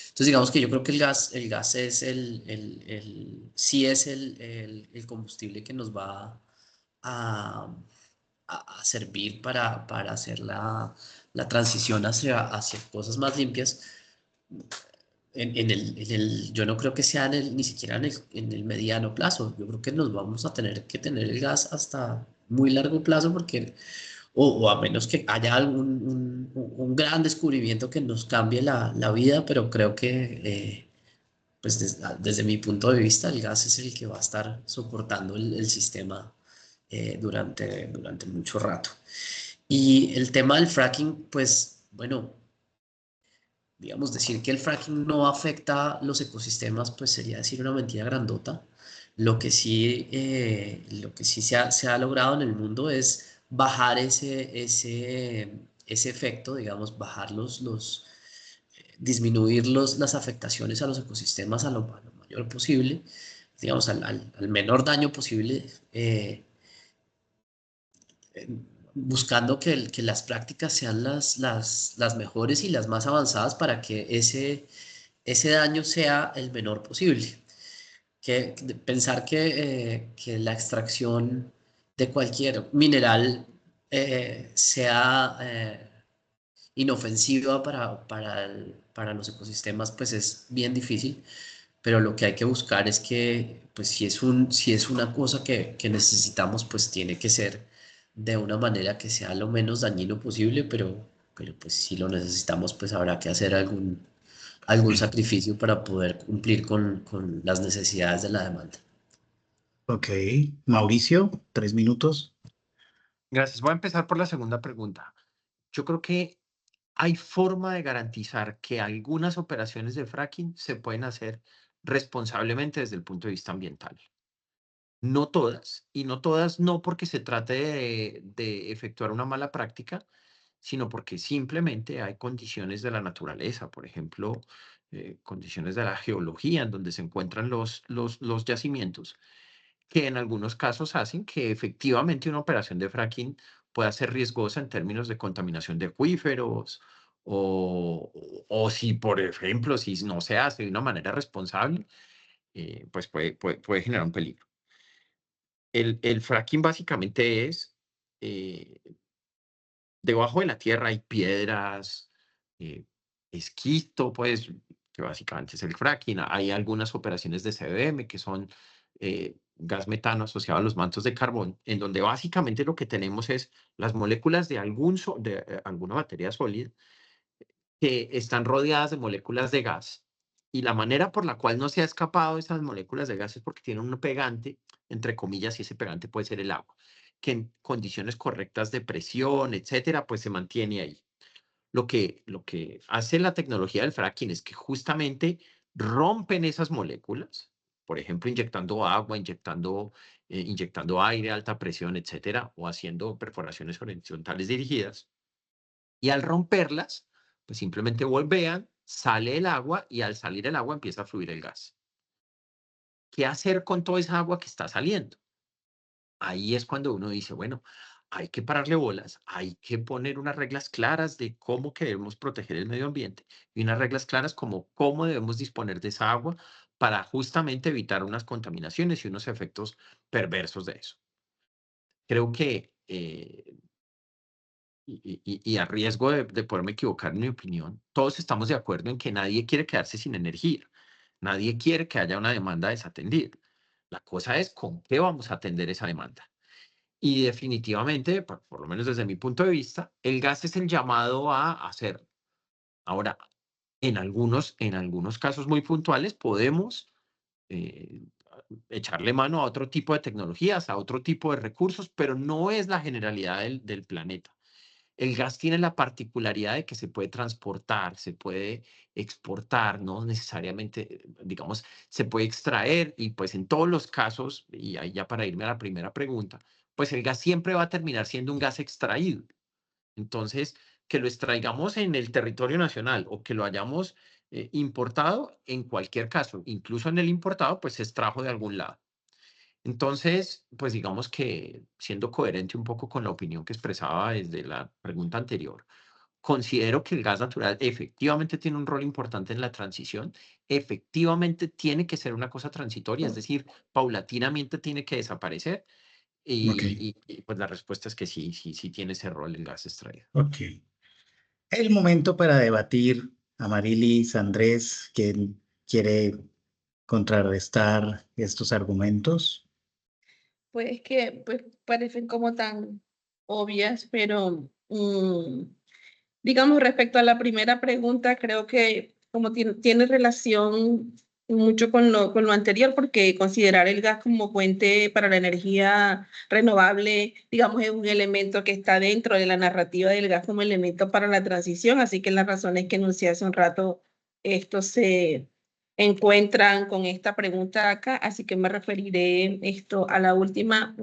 Entonces digamos que yo creo que el gas es sí es el combustible que nos va a, a servir para hacer la transición hacia cosas más limpias. Yo no creo que sea ni siquiera en el mediano plazo. Yo creo que nos vamos a tener que tener el gas hasta muy largo plazo porque, o a menos que haya un gran descubrimiento que nos cambie la vida, pero creo que pues desde mi punto de vista el gas es el que va a estar soportando el sistema durante mucho rato. Y el tema del fracking, pues bueno, digamos, decir que el fracking no afecta los ecosistemas, pues sería decir una mentira grandota. Lo que sí se ha logrado en el mundo es bajar ese efecto, digamos, disminuir las afectaciones a los ecosistemas a lo mayor posible, digamos, al menor daño posible, eh, buscando que las prácticas sean las mejores y las más avanzadas para que ese daño sea el menor posible. Pensar que la extracción de cualquier mineral sea inofensiva para los ecosistemas, pues es bien difícil, pero lo que hay que buscar es que, pues si es una cosa que necesitamos, pues tiene que ser de una manera que sea lo menos dañino posible, pero pues si lo necesitamos, pues habrá que hacer algún sacrificio para poder cumplir con las necesidades de la demanda. Ok, Mauricio, 3 minutos. Gracias. Voy a empezar por la segunda pregunta. Yo creo que hay forma de garantizar que algunas operaciones de fracking se pueden hacer responsablemente desde el punto de vista ambiental. No todas, y no todas no porque se trate de efectuar una mala práctica, sino porque simplemente hay condiciones de la naturaleza, por ejemplo, condiciones de la geología en donde se encuentran los yacimientos, que en algunos casos hacen que efectivamente una operación de fracking pueda ser riesgosa en términos de contaminación de acuíferos o si, por ejemplo, si no se hace de una manera responsable, pues puede generar un peligro. El fracking básicamente es, eh, debajo de la tierra hay piedras, eh, esquisto, pues, que básicamente es el fracking. Hay algunas operaciones de CBM que son gas metano asociado a los mantos de carbón, en donde básicamente lo que tenemos es las moléculas de alguna materia sólida que están rodeadas de moléculas de gas. Y la manera por la cual no se ha escapado esas moléculas de gas es porque tienen un pegante, entre comillas, y ese pegante puede ser el agua, que en condiciones correctas de presión, etcétera, pues se mantiene ahí. Lo que hace la tecnología del fracking es que justamente rompen esas moléculas, por ejemplo, inyectando agua, inyectando aire a alta presión, etcétera, o haciendo perforaciones horizontales dirigidas. Y al romperlas, pues simplemente volvean, sale el agua y al salir el agua empieza a fluir el gas. ¿Qué hacer con toda esa agua que está saliendo? Ahí es cuando uno dice, bueno, hay que pararle bolas, hay que poner unas reglas claras de cómo queremos proteger el medio ambiente y unas reglas claras como cómo debemos disponer de esa agua para justamente evitar unas contaminaciones y unos efectos perversos de eso. Creo que y a riesgo de poderme equivocar en mi opinión, todos estamos de acuerdo en que nadie quiere quedarse sin energía. Nadie quiere que haya una demanda desatendida. La cosa es con qué vamos a atender esa demanda. Y definitivamente, por lo menos desde mi punto de vista, el gas es el llamado a hacerlo. Ahora, en algunos casos muy puntuales podemos eh, echarle mano a otro tipo de tecnologías, a otro tipo de recursos, pero no es la generalidad del planeta. El gas tiene la particularidad de que se puede transportar, se puede exportar, no necesariamente, digamos, se puede extraer y pues en todos los casos, y ahí ya para irme a la primera pregunta, pues el gas siempre va a terminar siendo un gas extraído. Entonces, que lo extraigamos en el territorio nacional o que lo hayamos importado, en cualquier caso, incluso en el importado, pues se extrajo de algún lado. Entonces, pues digamos que siendo coherente un poco con la opinión que expresaba desde la pregunta anterior, considero que el gas natural efectivamente tiene un rol importante en la transición, efectivamente tiene que ser una cosa transitoria, es decir, paulatinamente tiene que desaparecer Ok, y, pues la respuesta es que sí, sí, sí tiene ese rol el gas extraído. ok. El momento para debatir, Amarilis, Andrés, ¿quién quiere contrarrestar estos argumentos? Pues que pues, parecen como tan obvias, pero digamos, respecto a la primera pregunta, creo que como tiene relación mucho con lo anterior, porque considerar el gas como fuente para la energía renovable, digamos, es un elemento que está dentro de la narrativa del gas como elemento para la transición, así que las razones que enuncié hace un rato, estos se encuentran con esta pregunta acá, así que me referiré esto a la última.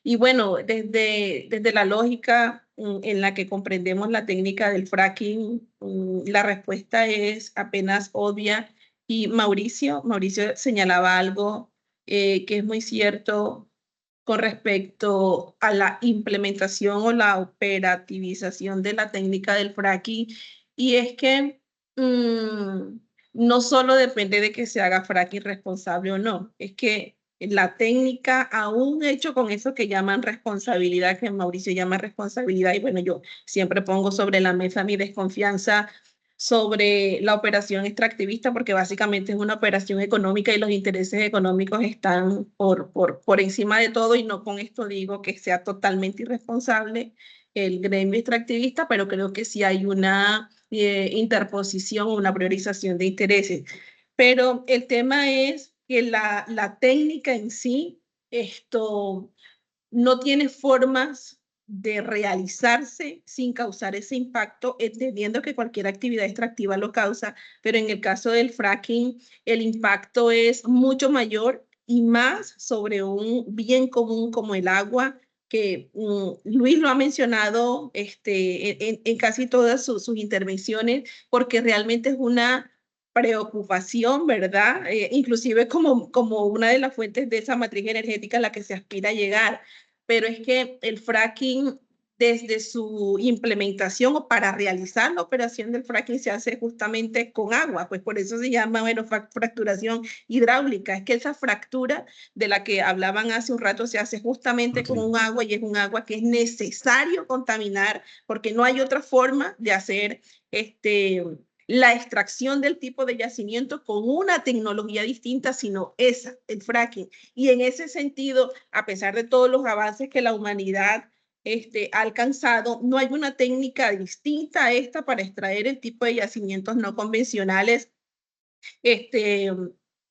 Y bueno, desde la lógica en la que comprendemos la técnica del fracking, la respuesta es apenas obvia. Y Mauricio señalaba algo que es muy cierto con respecto a la implementación o la operativización de la técnica del fracking. Y es que no solo depende de que se haga fracking responsable o no, es que la técnica, aún hecho con eso que llaman responsabilidad, que Mauricio llama responsabilidad, y bueno, yo siempre pongo sobre la mesa mi desconfianza sobre la operación extractivista, porque básicamente es una operación económica y los intereses económicos están por encima de todo, y no con esto digo que sea totalmente irresponsable el gremio extractivista, pero creo que sí hay una interposición o una priorización de intereses. Pero el tema es que la técnica en sí, esto no tiene formas de realizarse sin causar ese impacto, entendiendo que cualquier actividad extractiva lo causa, pero en el caso del fracking, el impacto es mucho mayor y más sobre un bien común como el agua, que Luis lo ha mencionado en casi todas sus intervenciones, porque realmente es una preocupación, ¿verdad? Inclusive como una de las fuentes de esa matriz energética a la que se aspira a llegar, pero es que el fracking, desde su implementación o para realizar la operación del fracking, se hace justamente con agua, pues por eso se llama, bueno, fracturación hidráulica. Es que esa fractura de la que hablaban hace un rato se hace justamente Ok. con un agua, y es un agua que es necesario contaminar porque no hay otra forma de hacer la extracción del tipo de yacimiento con una tecnología distinta, sino esa, el fracking. Y en ese sentido, a pesar de todos los avances que la humanidad ha alcanzado, no hay una técnica distinta a esta para extraer el tipo de yacimientos no convencionales este,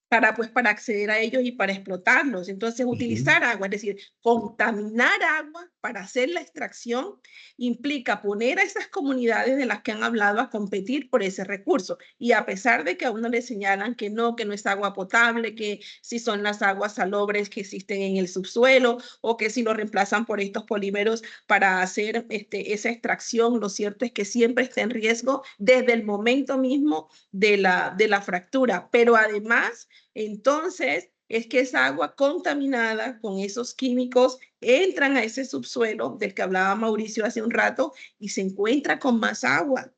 para acceder a ellos y para explotarlos. Entonces, utilizar agua, es decir, contaminar agua para hacer la extracción, implica poner a esas comunidades de las que han hablado a competir por ese recurso. Y a pesar de que a uno le señalan que no es agua potable, que si son las aguas salobres que existen en el subsuelo, o que si lo reemplazan por estos polímeros para hacer esa extracción, lo cierto es que siempre está en riesgo desde el momento mismo de la fractura, pero además, entonces, es que esa agua contaminada con esos químicos entran a ese subsuelo del que hablaba Mauricio hace un rato y se encuentra con más agua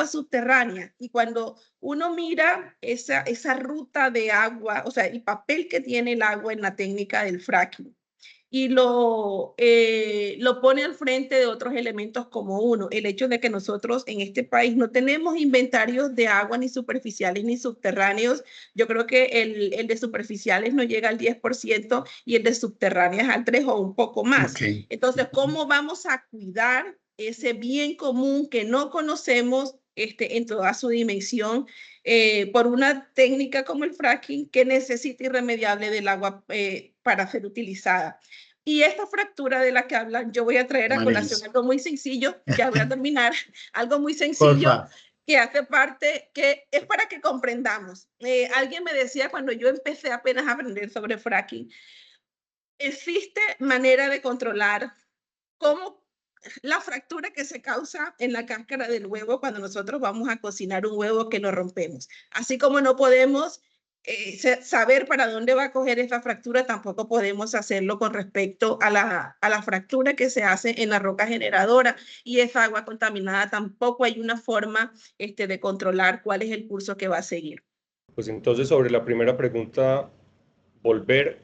subterránea. Y cuando uno mira esa ruta de agua, o sea, el papel que tiene el agua en la técnica del fracking, y lo pone al frente de otros elementos como uno, el hecho de que nosotros en este país no tenemos inventarios de agua ni superficiales ni subterráneos. Yo creo que el de superficiales no llega al 10% y el de subterráneas al 3% o un poco más. Okay. Entonces, ¿cómo vamos a cuidar ese bien común que no conocemos en toda su dimensión por una técnica como el fracking que necesita irremediable del agua para ser utilizada? Y esta fractura de la que hablan, yo voy a traer a colación algo muy sencillo, ya voy a terminar, algo muy sencillo que hace parte, que es para que comprendamos. Alguien me decía cuando yo empecé apenas a aprender sobre fracking, existe manera de controlar cómo la fractura que se causa en la cáscara del huevo cuando nosotros vamos a cocinar un huevo que lo rompemos. Así como no podemos saber para dónde va a coger esa fractura, tampoco podemos hacerlo con respecto a la fractura que se hace en la roca generadora y esa agua contaminada. Tampoco hay una forma de controlar cuál es el curso que va a seguir. Pues entonces, sobre la primera pregunta, volver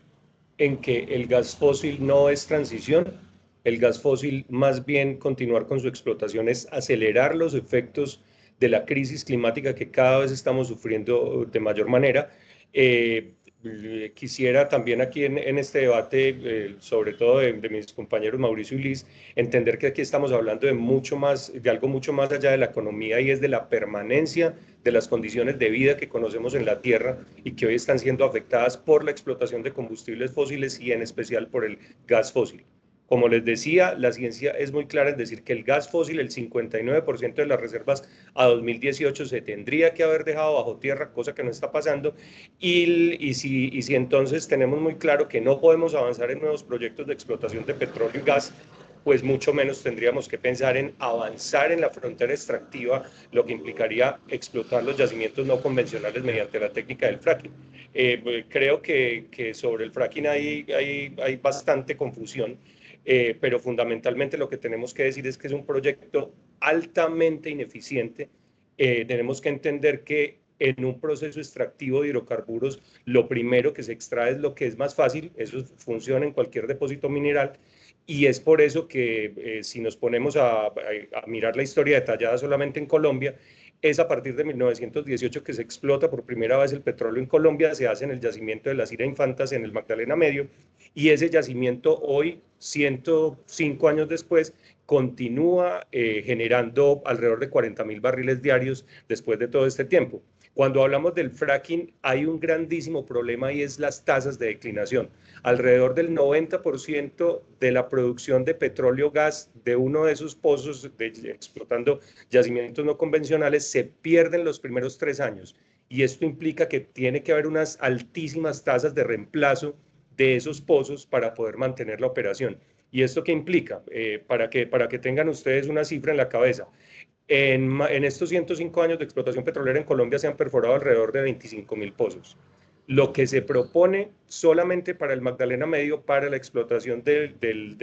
en que el gas fósil no es transición. El gas fósil, más bien continuar con su explotación, es acelerar los efectos de la crisis climática que cada vez estamos sufriendo de mayor manera. Quisiera también aquí en este debate, sobre todo de mis compañeros Mauricio y Liz, entender que aquí estamos hablando de mucho más, de algo mucho más allá de la economía, y es de la permanencia de las condiciones de vida que conocemos en la Tierra y que hoy están siendo afectadas por la explotación de combustibles fósiles y en especial por el gas fósil. Como les decía, la ciencia es muy clara en decir que el gas fósil, el 59% de las reservas a 2018 se tendría que haber dejado bajo tierra, cosa que no está pasando, y si entonces tenemos muy claro que no podemos avanzar en nuevos proyectos de explotación de petróleo y gas, pues mucho menos tendríamos que pensar en avanzar en la frontera extractiva, lo que implicaría explotar los yacimientos no convencionales mediante la técnica del fracking. Creo que sobre el fracking hay bastante confusión. Pero fundamentalmente lo que tenemos que decir es que es un proyecto altamente ineficiente. Tenemos que entender que en un proceso extractivo de hidrocarburos, lo primero que se extrae es lo que es más fácil, eso funciona en cualquier depósito mineral, y es por eso que si nos ponemos a mirar la historia detallada solamente en Colombia, es a partir de 1918 que se explota por primera vez el petróleo en Colombia, se hace en el yacimiento de las Cira Infantas en el Magdalena Medio, y ese yacimiento hoy, 105 años después, continúa generando alrededor de 40.000 barriles diarios después de todo este tiempo. Cuando hablamos del fracking, hay un grandísimo problema y es las tasas de declinación. Alrededor del 90% de la producción de petróleo gas de uno de esos pozos, explotando yacimientos no convencionales, se pierden los primeros 3 años. Y esto implica que tiene que haber unas altísimas tasas de reemplazo de esos pozos para poder mantener la operación. ¿Y esto qué implica? Para que tengan ustedes una cifra en la cabeza. En estos 105 años de explotación petrolera en Colombia se han perforado alrededor de 25.000 pozos. Lo que se propone solamente para el Magdalena Medio, para la explotación de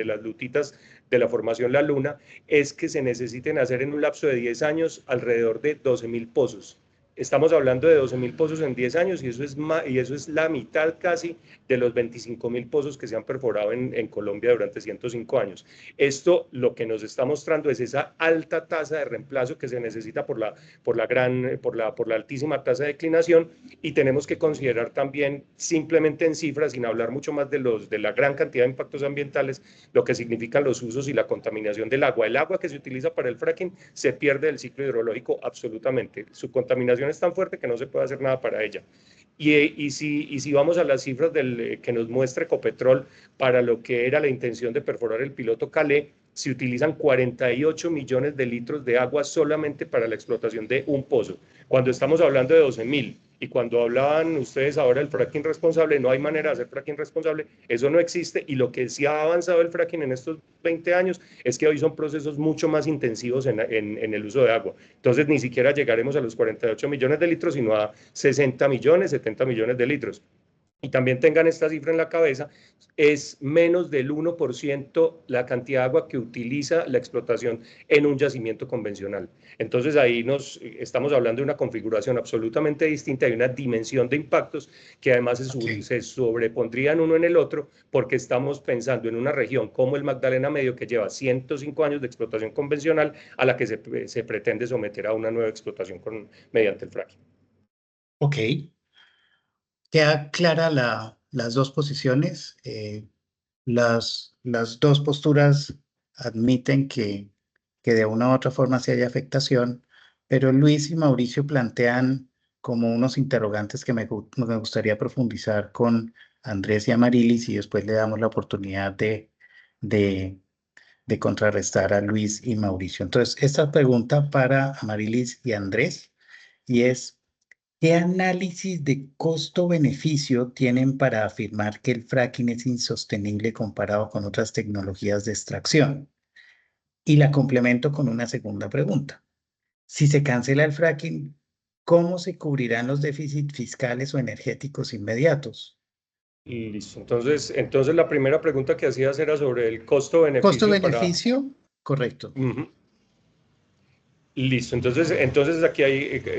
las lutitas de la formación La Luna, es que se necesiten hacer en un lapso de 10 años alrededor de 12.000 pozos. Estamos hablando de 12.000 pozos en 10 años y eso es la mitad casi de los 25.000 pozos que se han perforado en Colombia durante 105 años. Esto lo que nos está mostrando es esa alta tasa de reemplazo que se necesita por la altísima tasa de declinación, y tenemos que considerar también, simplemente en cifras, sin hablar mucho más de la gran cantidad de impactos ambientales, lo que significan los usos y la contaminación del agua. El agua que se utiliza para el fracking se pierde del ciclo hidrológico absolutamente. Su contaminación es tan fuerte que no se puede hacer nada para ella. Y si vamos a las cifras que nos muestra Ecopetrol para lo que era la intención de perforar el piloto Calé, se utilizan 48 millones de litros de agua solamente para la explotación de un pozo, cuando estamos hablando de 12.000. Y cuando hablaban ustedes ahora del fracking responsable, no hay manera de hacer fracking responsable, eso no existe, y lo que sí ha avanzado el fracking en estos 20 años es que hoy son procesos mucho más intensivos en el uso de agua. Entonces ni siquiera llegaremos a los 48 millones de litros, sino a 60 millones, 70 millones de litros. y también tengan esta cifra en la cabeza, es menos del 1% la cantidad de agua que utiliza la explotación en un yacimiento convencional. Entonces ahí estamos hablando de una configuración absolutamente distinta, hay una dimensión de impactos que además se sobrepondrían uno en el otro, porque estamos pensando en una región como el Magdalena Medio, que lleva 105 años de explotación convencional, a la que se pretende someter a una nueva explotación mediante el fracking. Ok. Queda clara las dos posiciones. Las dos posturas admiten que de una u otra forma sí hay afectación, pero Luis y Mauricio plantean como unos interrogantes que me gustaría profundizar con Andrés y Amarilis, y después le damos la oportunidad de contrarrestar a Luis y Mauricio. Entonces, esta pregunta para Amarilis y Andrés, y es: ¿qué análisis de costo-beneficio tienen para afirmar que el fracking es insostenible comparado con otras tecnologías de extracción? Y la complemento con una segunda pregunta. Si se cancela el fracking, ¿cómo se cubrirán los déficits fiscales o energéticos inmediatos? Listo. Entonces la primera pregunta que hacías era sobre el costo-beneficio. ¿Costo-beneficio? Correcto. Listo, entonces aquí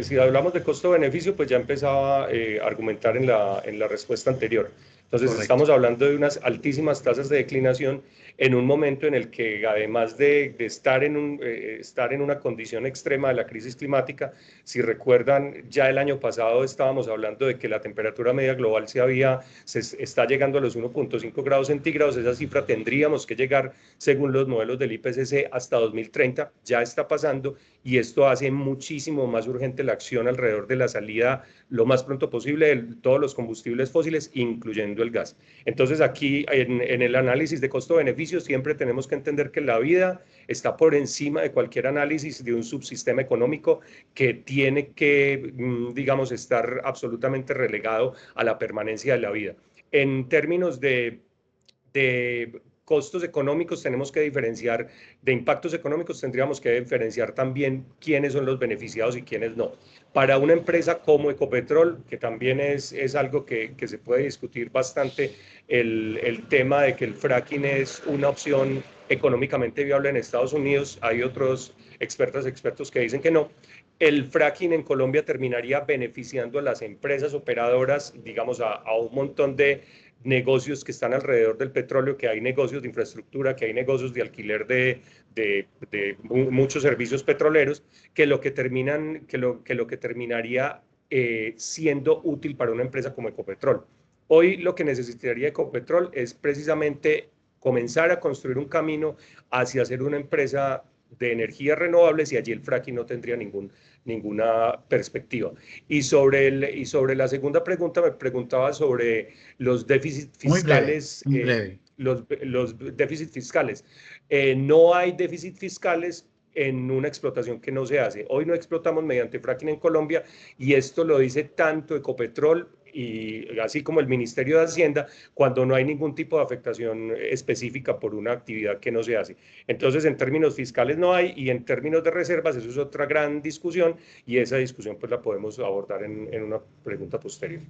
si hablamos de costo-beneficio, pues ya empezaba a argumentar en la respuesta anterior. Entonces Correcto. Estamos hablando de unas altísimas tasas de declinación en un momento en el que, además de estar en una condición extrema de la crisis climática, si recuerdan, ya el año pasado estábamos hablando de que la temperatura media global se está llegando a los 1.5 grados centígrados. Esa cifra tendríamos que llegar, según los modelos del IPCC, hasta 2030. Ya está pasando, y esto hace muchísimo más urgente la acción alrededor de la salida lo más pronto posible de todos los combustibles fósiles, incluyendo el gas. Entonces aquí en el análisis de costo-beneficio siempre tenemos que entender que la vida está por encima de cualquier análisis de un subsistema económico que tiene que, digamos, estar absolutamente relegado a la permanencia de la vida. En términos de costos económicos tenemos que diferenciar, de impactos económicos tendríamos que diferenciar también quiénes son los beneficiados y quiénes no. Para una empresa como Ecopetrol, que también es algo que se puede discutir bastante, el tema de que el fracking es una opción económicamente viable en Estados Unidos, hay otros expertos que dicen que no. El fracking en Colombia terminaría beneficiando a las empresas operadoras, digamos, a un montón de negocios que están alrededor del petróleo, que hay negocios de infraestructura, que hay negocios de alquiler de muchos servicios petroleros, que lo que terminaría siendo útil para una empresa como Ecopetrol. Hoy lo que necesitaría Ecopetrol es precisamente comenzar a construir un camino hacia ser una empresa de energías renovables, y allí el fracking no tendría ninguna perspectiva. Y sobre la segunda pregunta, me preguntaba sobre los déficits fiscales. Muy breve. Los déficits fiscales. No hay déficits fiscales en una explotación que no se hace. Hoy no explotamos mediante fracking en Colombia, y esto lo dice tanto Ecopetrol y así como el Ministerio de Hacienda, cuando no hay ningún tipo de afectación específica por una actividad que no se hace. Entonces, en términos fiscales no hay, y en términos de reservas, eso es otra gran discusión, y esa discusión pues la podemos abordar en una pregunta posterior.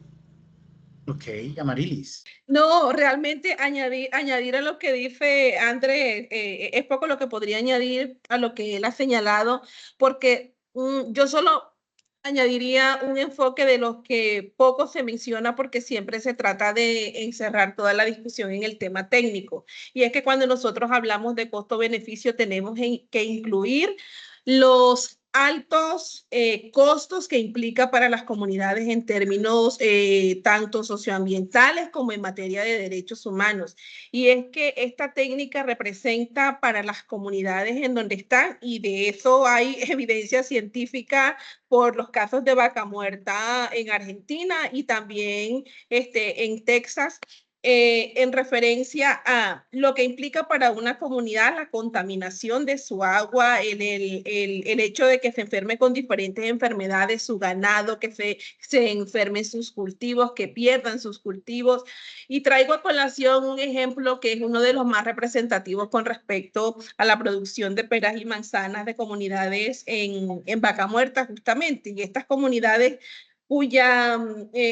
Ok, Amarilis. No, realmente añadir a lo que dice Andrés, es poco lo que podría añadir a lo que él ha señalado, porque yo solo añadiría un enfoque de los que poco se menciona, porque siempre se trata de encerrar toda la discusión en el tema técnico. Y es que cuando nosotros hablamos de costo-beneficio tenemos que incluir los altos costos que implica para las comunidades en términos tanto socioambientales como en materia de derechos humanos. Y es que esta técnica representa para las comunidades en donde están, y de eso hay evidencia científica por los casos de vaca muerta en Argentina y también en Texas, en referencia a lo que implica para una comunidad la contaminación de su agua, el hecho de que se enferme con diferentes enfermedades su ganado, que se enfermen sus cultivos, que pierdan sus cultivos. Y traigo a colación un ejemplo que es uno de los más representativos con respecto a la producción de peras y manzanas de comunidades en Vaca Muerta, justamente. Y estas comunidades cuya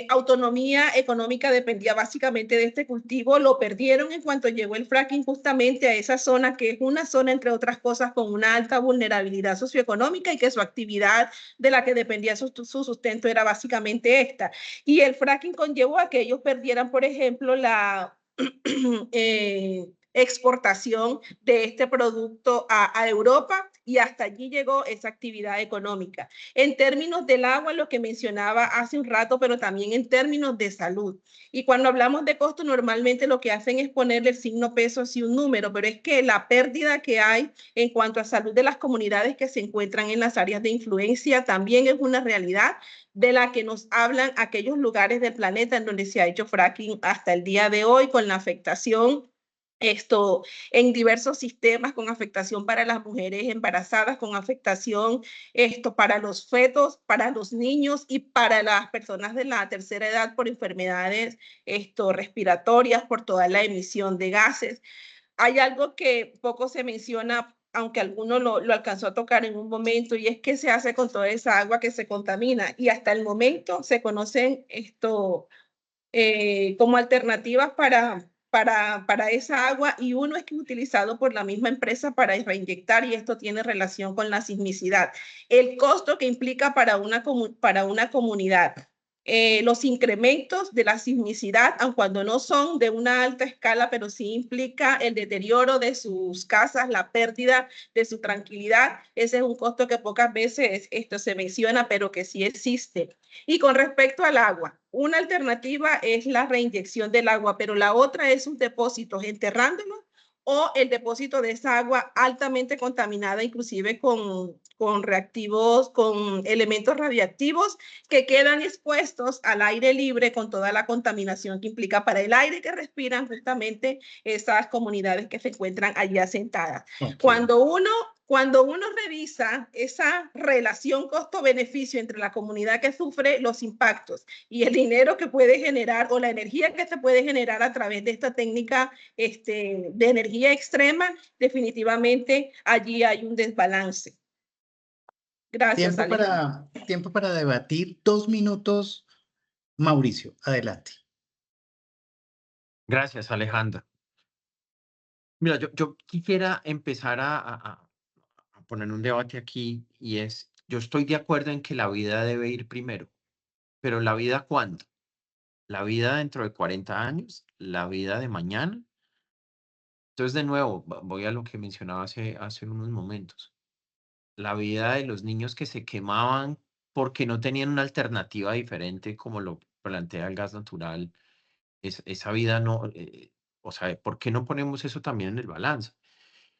autonomía económica dependía básicamente de este cultivo, lo perdieron en cuanto llegó el fracking justamente a esa zona, que es una zona, entre otras cosas, con una alta vulnerabilidad socioeconómica y que su actividad de la que dependía su sustento era básicamente esta. Y el fracking conllevó a que ellos perdieran, por ejemplo, la exportación de este producto a Europa, y hasta allí llegó esa actividad económica. En términos del agua, lo que mencionaba hace un rato, pero también en términos de salud. Y cuando hablamos de costo, normalmente lo que hacen es ponerle el signo peso así un número, pero es que la pérdida que hay en cuanto a salud de las comunidades que se encuentran en las áreas de influencia también es una realidad de la que nos hablan aquellos lugares del planeta en donde se ha hecho fracking hasta el día de hoy, con la afectación en diversos sistemas, con afectación para las mujeres embarazadas, con afectación para los fetos, para los niños y para las personas de la tercera edad por enfermedades respiratorias, por toda la emisión de gases. Hay algo que poco se menciona, aunque alguno lo alcanzó a tocar en un momento, y es qué se hace con toda esa agua que se contamina. Y hasta el momento se conocen como alternativas para esa agua, y uno es que es utilizado por la misma empresa para reinyectar, y esto tiene relación con la sismicidad. El costo que implica para una comunidad, los incrementos de la sismicidad, aun cuando no son de una alta escala, pero sí implica el deterioro de sus casas, la pérdida de su tranquilidad. Ese es un costo que pocas veces se menciona, pero que sí existe. Y con respecto al agua, una alternativa es la reinyección del agua, pero la otra es un depósito, enterrándolo, o el depósito de esa agua altamente contaminada, inclusive con reactivos, con elementos radiactivos que quedan expuestos al aire libre, con toda la contaminación que implica para el aire que respiran justamente esas comunidades que se encuentran allí asentadas. Okay. Cuando uno revisa esa relación costo-beneficio entre la comunidad que sufre los impactos y el dinero que puede generar, o la energía que se puede generar a través de esta técnica de energía extrema, definitivamente allí hay un desbalance. Gracias, Tiempo para debatir. 2 minutos. Mauricio, adelante. Gracias, Alejandra. Mira, yo quisiera empezar a poner un debate aquí, y es, yo estoy de acuerdo en que la vida debe ir primero, pero ¿la vida cuándo? ¿La vida dentro de 40 años? ¿La vida de mañana? Entonces, de nuevo, voy a lo que mencionaba hace unos momentos. La vida de los niños que se quemaban porque no tenían una alternativa diferente, como lo plantea el gas natural, esa vida no, o sea, ¿por qué no ponemos eso también en el balance?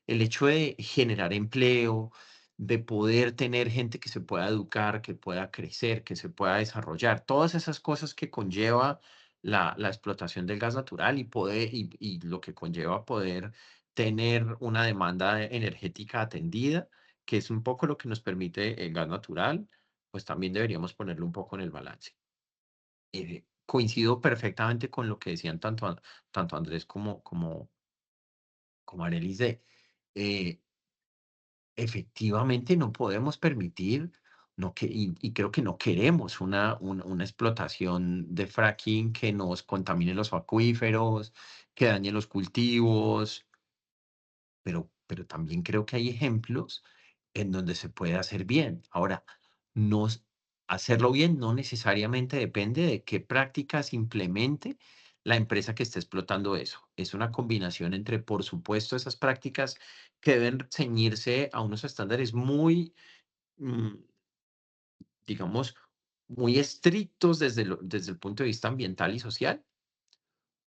El hecho de generar empleo, de poder tener gente que se pueda educar, que pueda crecer, que se pueda desarrollar, todas esas cosas que conlleva la explotación del gas natural, y lo que conlleva poder tener una demanda energética atendida, que es un poco lo que nos permite el gas natural, pues también deberíamos ponerlo un poco en el balance. Coincido perfectamente con lo que decían tanto Andrés como Arelis efectivamente no podemos permitir, y creo que no queremos una explotación de fracking que nos contamine los acuíferos, que dañe los cultivos, pero también creo que hay ejemplos en donde se puede hacer bien. Ahora, hacerlo bien no necesariamente depende de qué prácticas implemente la empresa que esté explotando eso. Es una combinación entre, por supuesto, esas prácticas que deben ceñirse a unos estándares muy, mm, digamos, muy estrictos desde el punto de vista ambiental y social,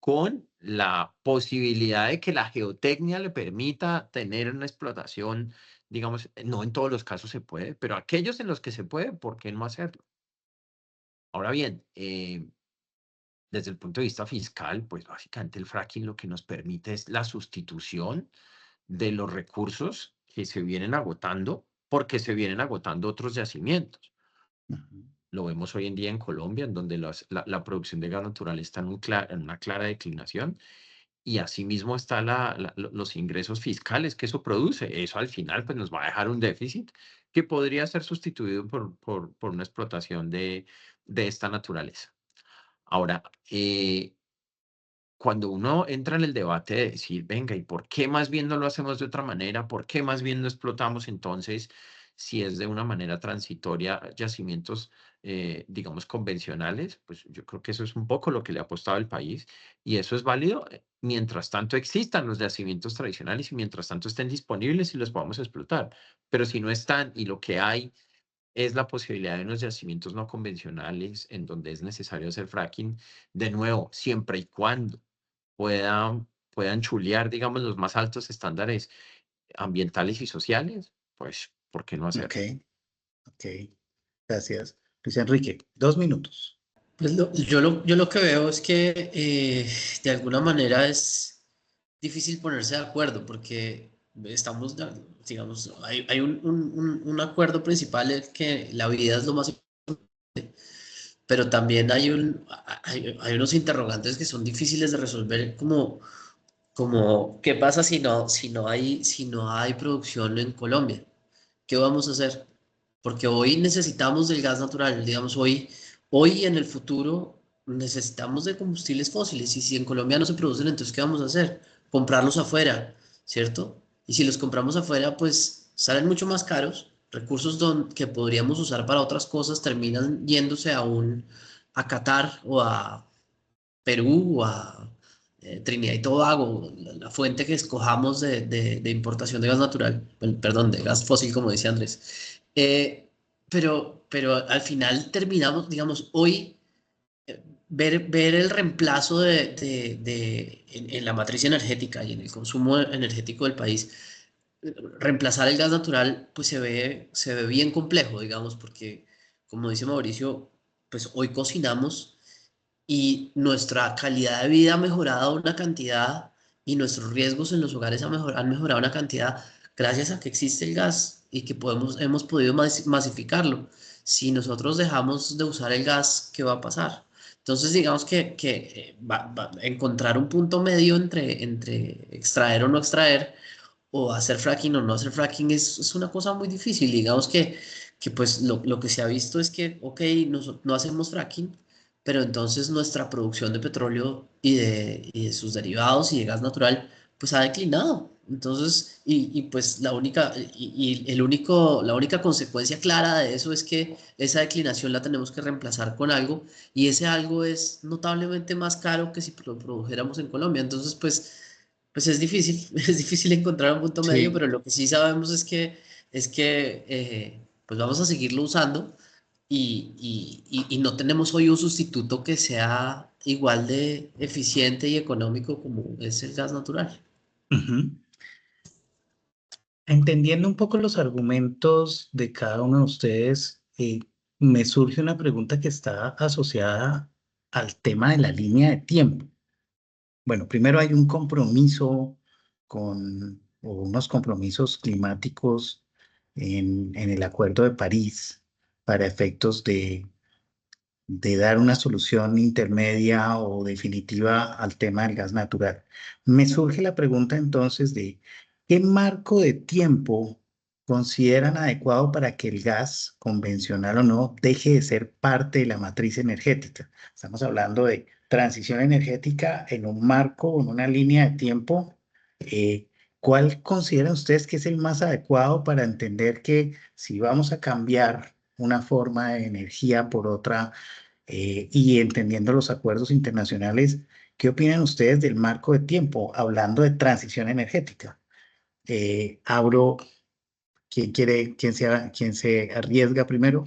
con la posibilidad de que la geotecnia le permita tener una explotación, digamos, no en todos los casos se puede, pero aquellos en los que se puede, ¿por qué no hacerlo? Ahora bien, desde el punto de vista fiscal, pues básicamente el fracking lo que nos permite es la sustitución de los recursos que se vienen agotando, porque se vienen agotando otros yacimientos. Lo vemos hoy en día en Colombia, en donde la producción de gas natural está en una clara declinación, y asimismo está los ingresos fiscales que eso produce. Eso al final pues, nos va a dejar un déficit que podría ser sustituido por una explotación de de esta naturaleza. Ahora, cuando uno entra en el debate de decir, venga, ¿y por qué más bien no lo hacemos de otra manera? ¿Por qué más bien no explotamos entonces, si es de una manera transitoria, yacimientos, digamos, convencionales? Pues yo creo que eso es un poco lo que le ha apostado el país y eso es válido mientras tanto existan los yacimientos tradicionales y mientras tanto estén disponibles y los podamos explotar. Pero si no están y lo que hay es la posibilidad de unos yacimientos no convencionales en donde es necesario hacer fracking, de nuevo, siempre y cuando puedan chulear, digamos, los más altos estándares ambientales y sociales, pues, ¿por qué no hacerlo? Ok, ok. Gracias. Luis Enrique, 2 minutos. Pues yo lo que veo es que de alguna manera es difícil ponerse de acuerdo porque estamos, digamos, hay un acuerdo principal en que la vida es lo más importante, pero también hay unos interrogantes que son difíciles de resolver como ¿qué pasa si no hay producción en Colombia? ¿Qué vamos a hacer? Porque hoy necesitamos del gas natural, digamos, hoy y en el futuro necesitamos de combustibles fósiles y si en Colombia no se producen, entonces ¿qué vamos a hacer? Comprarlos afuera, ¿cierto? Y si los compramos afuera, pues salen mucho más caros, recursos que podríamos usar para otras cosas terminan yéndose a Qatar o a Perú o a Trinidad y Tobago, la fuente que escojamos de importación de gas natural, perdón, de gas fósil, como dice Andrés. Pero al final terminamos, digamos, hoy ver el reemplazo en la matriz energética y en el consumo energético del país, reemplazar el gas natural, pues se ve bien complejo, digamos, porque, como dice Mauricio, pues hoy cocinamos y nuestra calidad de vida ha mejorado una cantidad y nuestros riesgos en los hogares han mejorado una cantidad gracias a que existe el gas y que hemos podido masificarlo. Si nosotros dejamos de usar el gas, ¿qué va a pasar? Entonces, digamos que encontrar un punto medio entre extraer o no extraer, o hacer fracking o no hacer fracking es una cosa muy difícil. Digamos que pues lo que se ha visto es que, ok, no hacemos fracking, pero entonces nuestra producción de petróleo y de sus derivados y de gas natural, pues ha declinado. Entonces, pues la única consecuencia clara de eso es que esa declinación la tenemos que reemplazar con algo y ese algo es notablemente más caro que si lo produjéramos en Colombia. Entonces, pues es difícil, es difícil encontrar un punto medio, Sí, pero lo que sí sabemos es que pues vamos a seguirlo usando y no tenemos hoy un sustituto que sea igual de eficiente y económico como es el gas natural. ujú. Entendiendo un poco los argumentos de cada uno de ustedes, me surge una pregunta que está asociada al tema de la línea de tiempo. Bueno, primero hay un compromiso o unos compromisos climáticos en el Acuerdo de París para efectos de dar una solución intermedia o definitiva al tema del gas natural. Me surge la pregunta entonces de ¿qué marco de tiempo consideran adecuado para que el gas, convencional o no, deje de ser parte de la matriz energética? Estamos hablando de transición energética en un marco o en una línea de tiempo. eh, ¿Cuál consideran ustedes que es el más adecuado para entender que si vamos a cambiar una forma de energía por otra, y entendiendo los acuerdos internacionales, ¿qué opinan ustedes del marco de tiempo hablando de transición energética? Abro, quién se arriesga primero?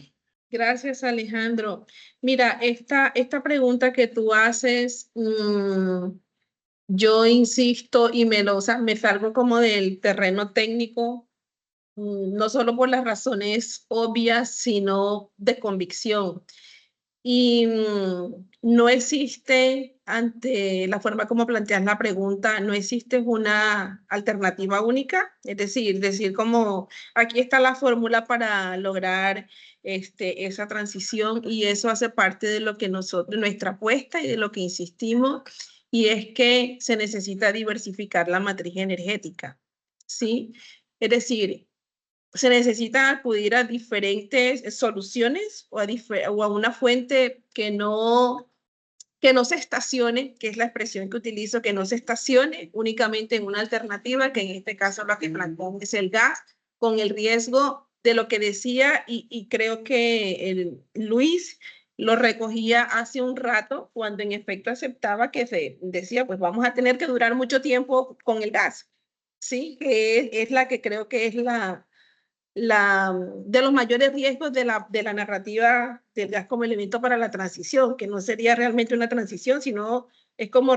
Gracias, Alejandro. Mira, esta pregunta que tú haces, yo insisto y o sea, me salgo como del terreno técnico, no solo por las razones obvias, sino de convicción. Y no existe, ante la forma como planteas la pregunta, no existe una alternativa única, es decir como aquí está la fórmula para lograr esa transición y eso hace parte de lo que nosotros, nuestra apuesta y de lo que insistimos, y es que se necesita diversificar la matriz energética, ¿sí? Es decir, se necesita acudir a diferentes soluciones o a una fuente que no se estacione, que es la expresión que utilizo, que no se estacione únicamente en una alternativa, que en este caso lo que plantean es el gas, con el riesgo de lo que decía, y creo que Luis lo recogía hace un rato, cuando en efecto aceptaba que se decía, pues vamos a tener que durar mucho tiempo con el gas, ¿sí? Que es la que creo que es de los mayores riesgos de la narrativa del gas como elemento para la transición, que no sería realmente una transición, sino es como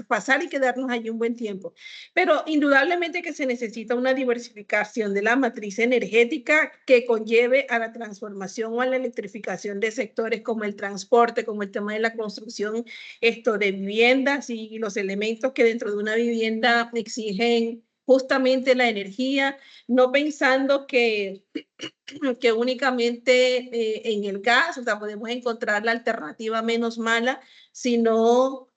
pasar y quedarnos allí un buen tiempo. Pero indudablemente que se necesita una diversificación de la matriz energética que conlleve a la transformación o a la electrificación de sectores como el transporte, como el tema de la construcción, esto de viviendas y los elementos que dentro de una vivienda exigen justamente la energía, no pensando que únicamente en el gas, o sea, podemos encontrar la alternativa menos mala, sino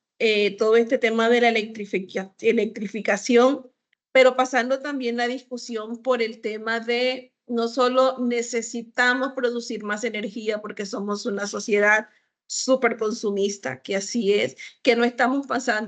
todo este tema de la electrificación, pero pasando también la discusión por el tema de no solo necesitamos producir más energía porque somos una sociedad súper consumista, que así es, que no estamos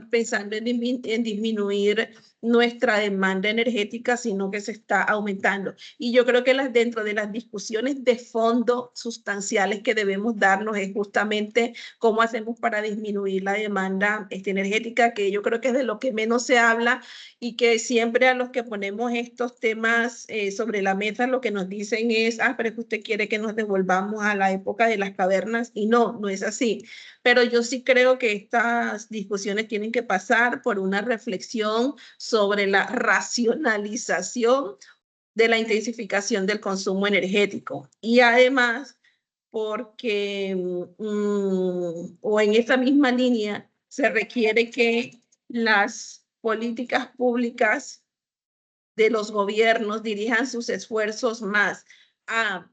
pensando en disminuir nuestra demanda energética, sino que se está aumentando. Y yo creo que dentro de las discusiones de fondo sustanciales que debemos darnos es justamente cómo hacemos para disminuir la demanda energética, que yo creo que es de lo que menos se habla, y que siempre a los que ponemos estos temas sobre la mesa lo que nos dicen es, pero es que usted quiere que nos devolvamos a la época de las cavernas, y no es así. Pero yo sí creo que estas discusiones tienen que pasar por una reflexión sobre la racionalización de la intensificación del consumo energético. Y además, porque, o en esta misma línea, se requiere que las políticas públicas de los gobiernos dirijan sus esfuerzos más a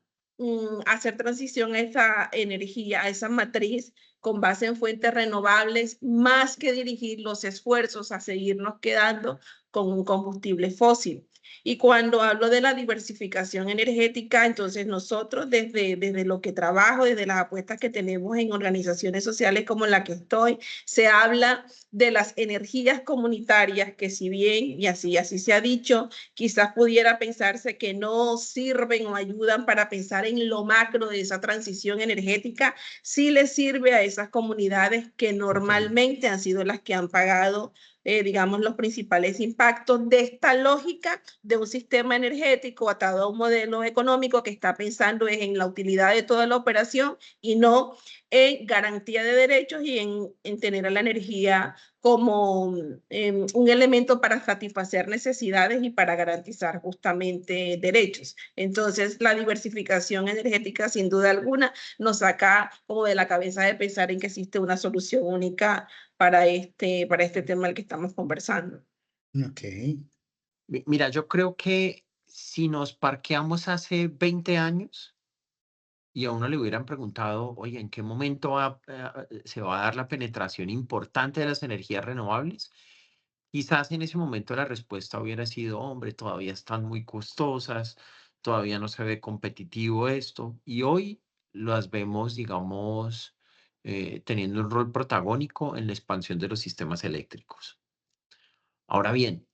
hacer transición a esa energía, a esa matriz con base en fuentes renovables, más que dirigir los esfuerzos a seguirnos quedando con un combustible fósil. Y cuando hablo de la diversificación energética, entonces nosotros desde lo que trabajo, desde las apuestas que tenemos en organizaciones sociales como la que estoy, se habla de las energías comunitarias que, si bien, y así se ha dicho, quizás pudiera pensarse que no sirven o ayudan para pensar en lo macro de esa transición energética, sí les sirve a esas comunidades que normalmente han sido las que han pagado digamos, los principales impactos de esta lógica de un sistema energético atado a un modelo económico que está pensando en la utilidad de toda la operación y no en garantía de derechos y en tener a la energía como un elemento para satisfacer necesidades y para garantizar justamente derechos. Entonces, la diversificación energética, sin duda alguna, nos saca como de la cabeza de pensar en que existe una solución única para este tema del que estamos conversando. Ok. Mira, yo creo que si nos parqueamos hace 20 años y a uno le hubieran preguntado, oye, ¿en qué momento se va a dar la penetración importante de las energías renovables? Quizás en ese momento la respuesta hubiera sido, hombre, todavía están muy costosas, todavía no se ve competitivo esto. Y hoy las vemos, digamos, teniendo un rol protagónico en la expansión de los sistemas eléctricos. Ahora bien,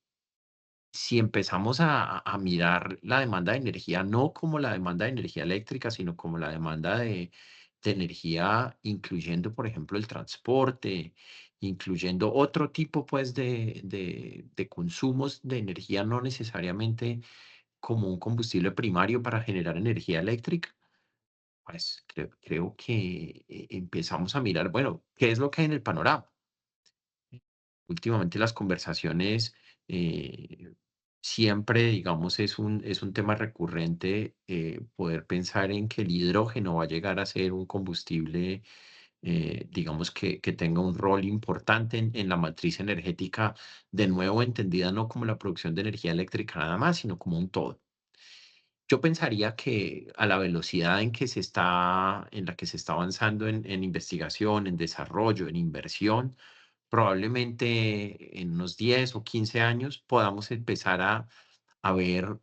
si empezamos a mirar la demanda de energía, no como la demanda de energía eléctrica, sino como la demanda de energía, incluyendo, por ejemplo, el transporte, incluyendo otro tipo, pues, de consumos de energía, no necesariamente como un combustible primario para generar energía eléctrica, pues creo que empezamos a mirar, bueno, ¿qué es lo que hay en el panorama? Últimamente las conversaciones siempre, digamos, es un tema recurrente poder pensar en que el hidrógeno va a llegar a ser un combustible, digamos, que tenga un rol importante en la matriz energética, de nuevo entendida no como la producción de energía eléctrica nada más, sino como un todo. Yo pensaría que a la velocidad en la que se está avanzando en investigación, en desarrollo, en inversión, probablemente en unos 10 o 15 años podamos empezar a ver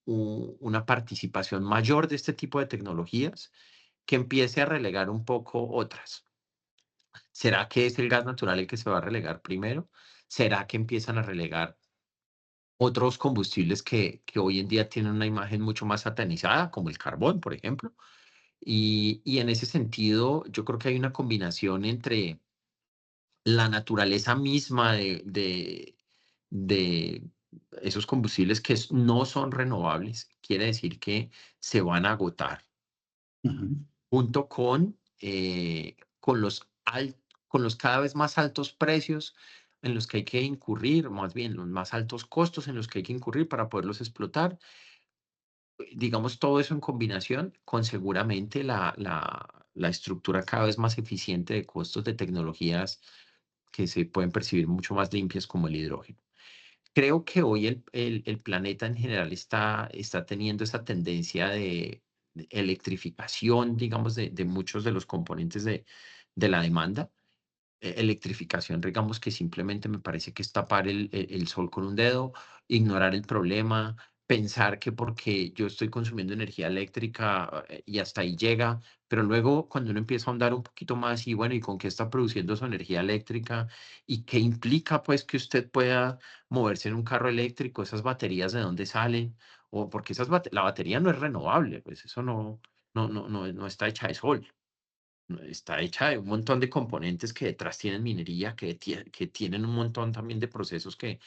una participación mayor de este tipo de tecnologías que empiece a relegar un poco otras. ¿Será que es el gas natural el que se va a relegar primero? ¿Será que empiezan a relegar otros combustibles que hoy en día tienen una imagen mucho más satanizada, como el carbón, por ejemplo? Y en ese sentido, yo creo que hay una combinación entre la naturaleza misma de esos combustibles que no son renovables, quiere decir que se van a agotar, Ujú, junto con los cada vez más altos precios en los que hay que incurrir, más bien los más altos costos en los que hay que incurrir para poderlos explotar. Digamos, todo eso en combinación con seguramente la estructura cada vez más eficiente de costos de tecnologías que se pueden percibir mucho más limpias como el hidrógeno. Creo que hoy el planeta en general está teniendo esa tendencia de electrificación, digamos, de muchos de los componentes de la demanda. Electrificación, digamos que simplemente me parece que es tapar el sol con un dedo, ignorar el problema, pensar que porque yo estoy consumiendo energía eléctrica y hasta ahí llega, pero luego cuando uno empieza a ahondar un poquito más y bueno, ¿y con qué está produciendo su energía eléctrica? ¿Y qué implica pues que usted pueda moverse en un carro eléctrico? ¿Esas baterías de dónde salen? O porque la batería no es renovable, pues eso no está hecha de sol. Está hecha de un montón de componentes que detrás tienen minería, que tienen un montón también de procesos que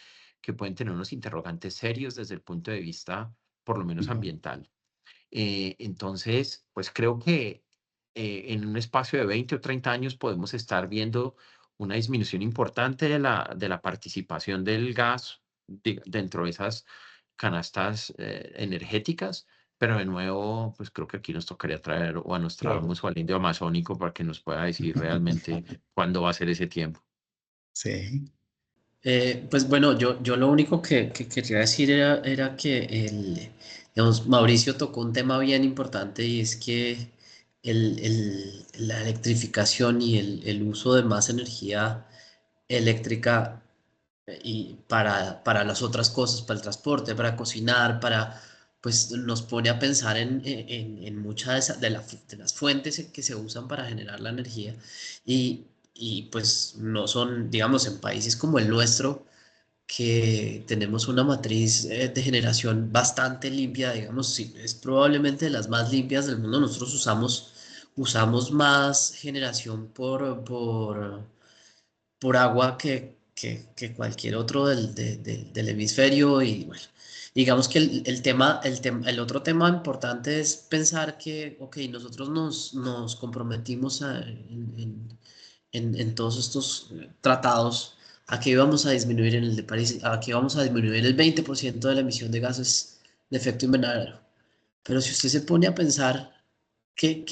pueden tener unos interrogantes serios desde el punto de vista, por lo menos ujú. ambiental. Entonces, pues creo que en un espacio de 20 o 30 años podemos estar viendo una disminución importante de la participación del gas dentro de esas canastas energéticas, pero de nuevo, pues creo que aquí nos tocaría traer o a Claro. Nostradamus o al indio amazónico para que nos pueda decir realmente cuándo va a ser ese tiempo. Sí. Pues bueno, yo lo único que quería decir era que digamos, Mauricio tocó un tema bien importante y es que la electrificación y el uso de más energía eléctrica y para las otras cosas, para el transporte, para cocinar, pues nos pone a pensar en muchas de las fuentes que se usan para generar la energía y pues no son, digamos, en países como el nuestro, que tenemos una matriz de generación bastante limpia, digamos, sí, es probablemente de las más limpias del mundo. Nosotros usamos más generación por agua que cualquier otro del hemisferio y bueno, digamos que el otro tema importante es pensar que, ok, nosotros nos comprometimos en todos estos tratados a que íbamos a disminuir en el de París, a que íbamos a disminuir el 20% de la emisión de gases de efecto invernadero. Pero si usted se pone a pensar qué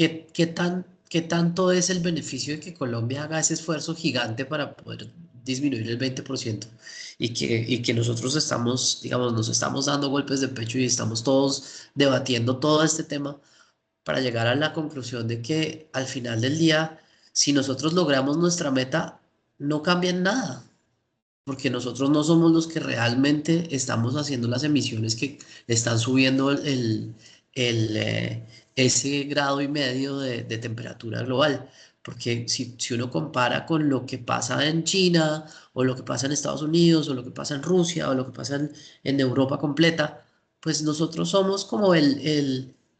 tanto es el beneficio de que Colombia haga ese esfuerzo gigante para poder disminuir el 20% y que nosotros estamos, digamos, nos estamos dando golpes de pecho y estamos todos debatiendo todo este tema para llegar a la conclusión de que al final del día, si nosotros logramos nuestra meta, no cambia en nada, porque nosotros no somos los que realmente estamos haciendo las emisiones que están subiendo ese grado y medio de temperatura global. Porque si uno compara con lo que pasa en China, o lo que pasa en Estados Unidos, o lo que pasa en Rusia, o lo que pasa en Europa completa, pues nosotros somos como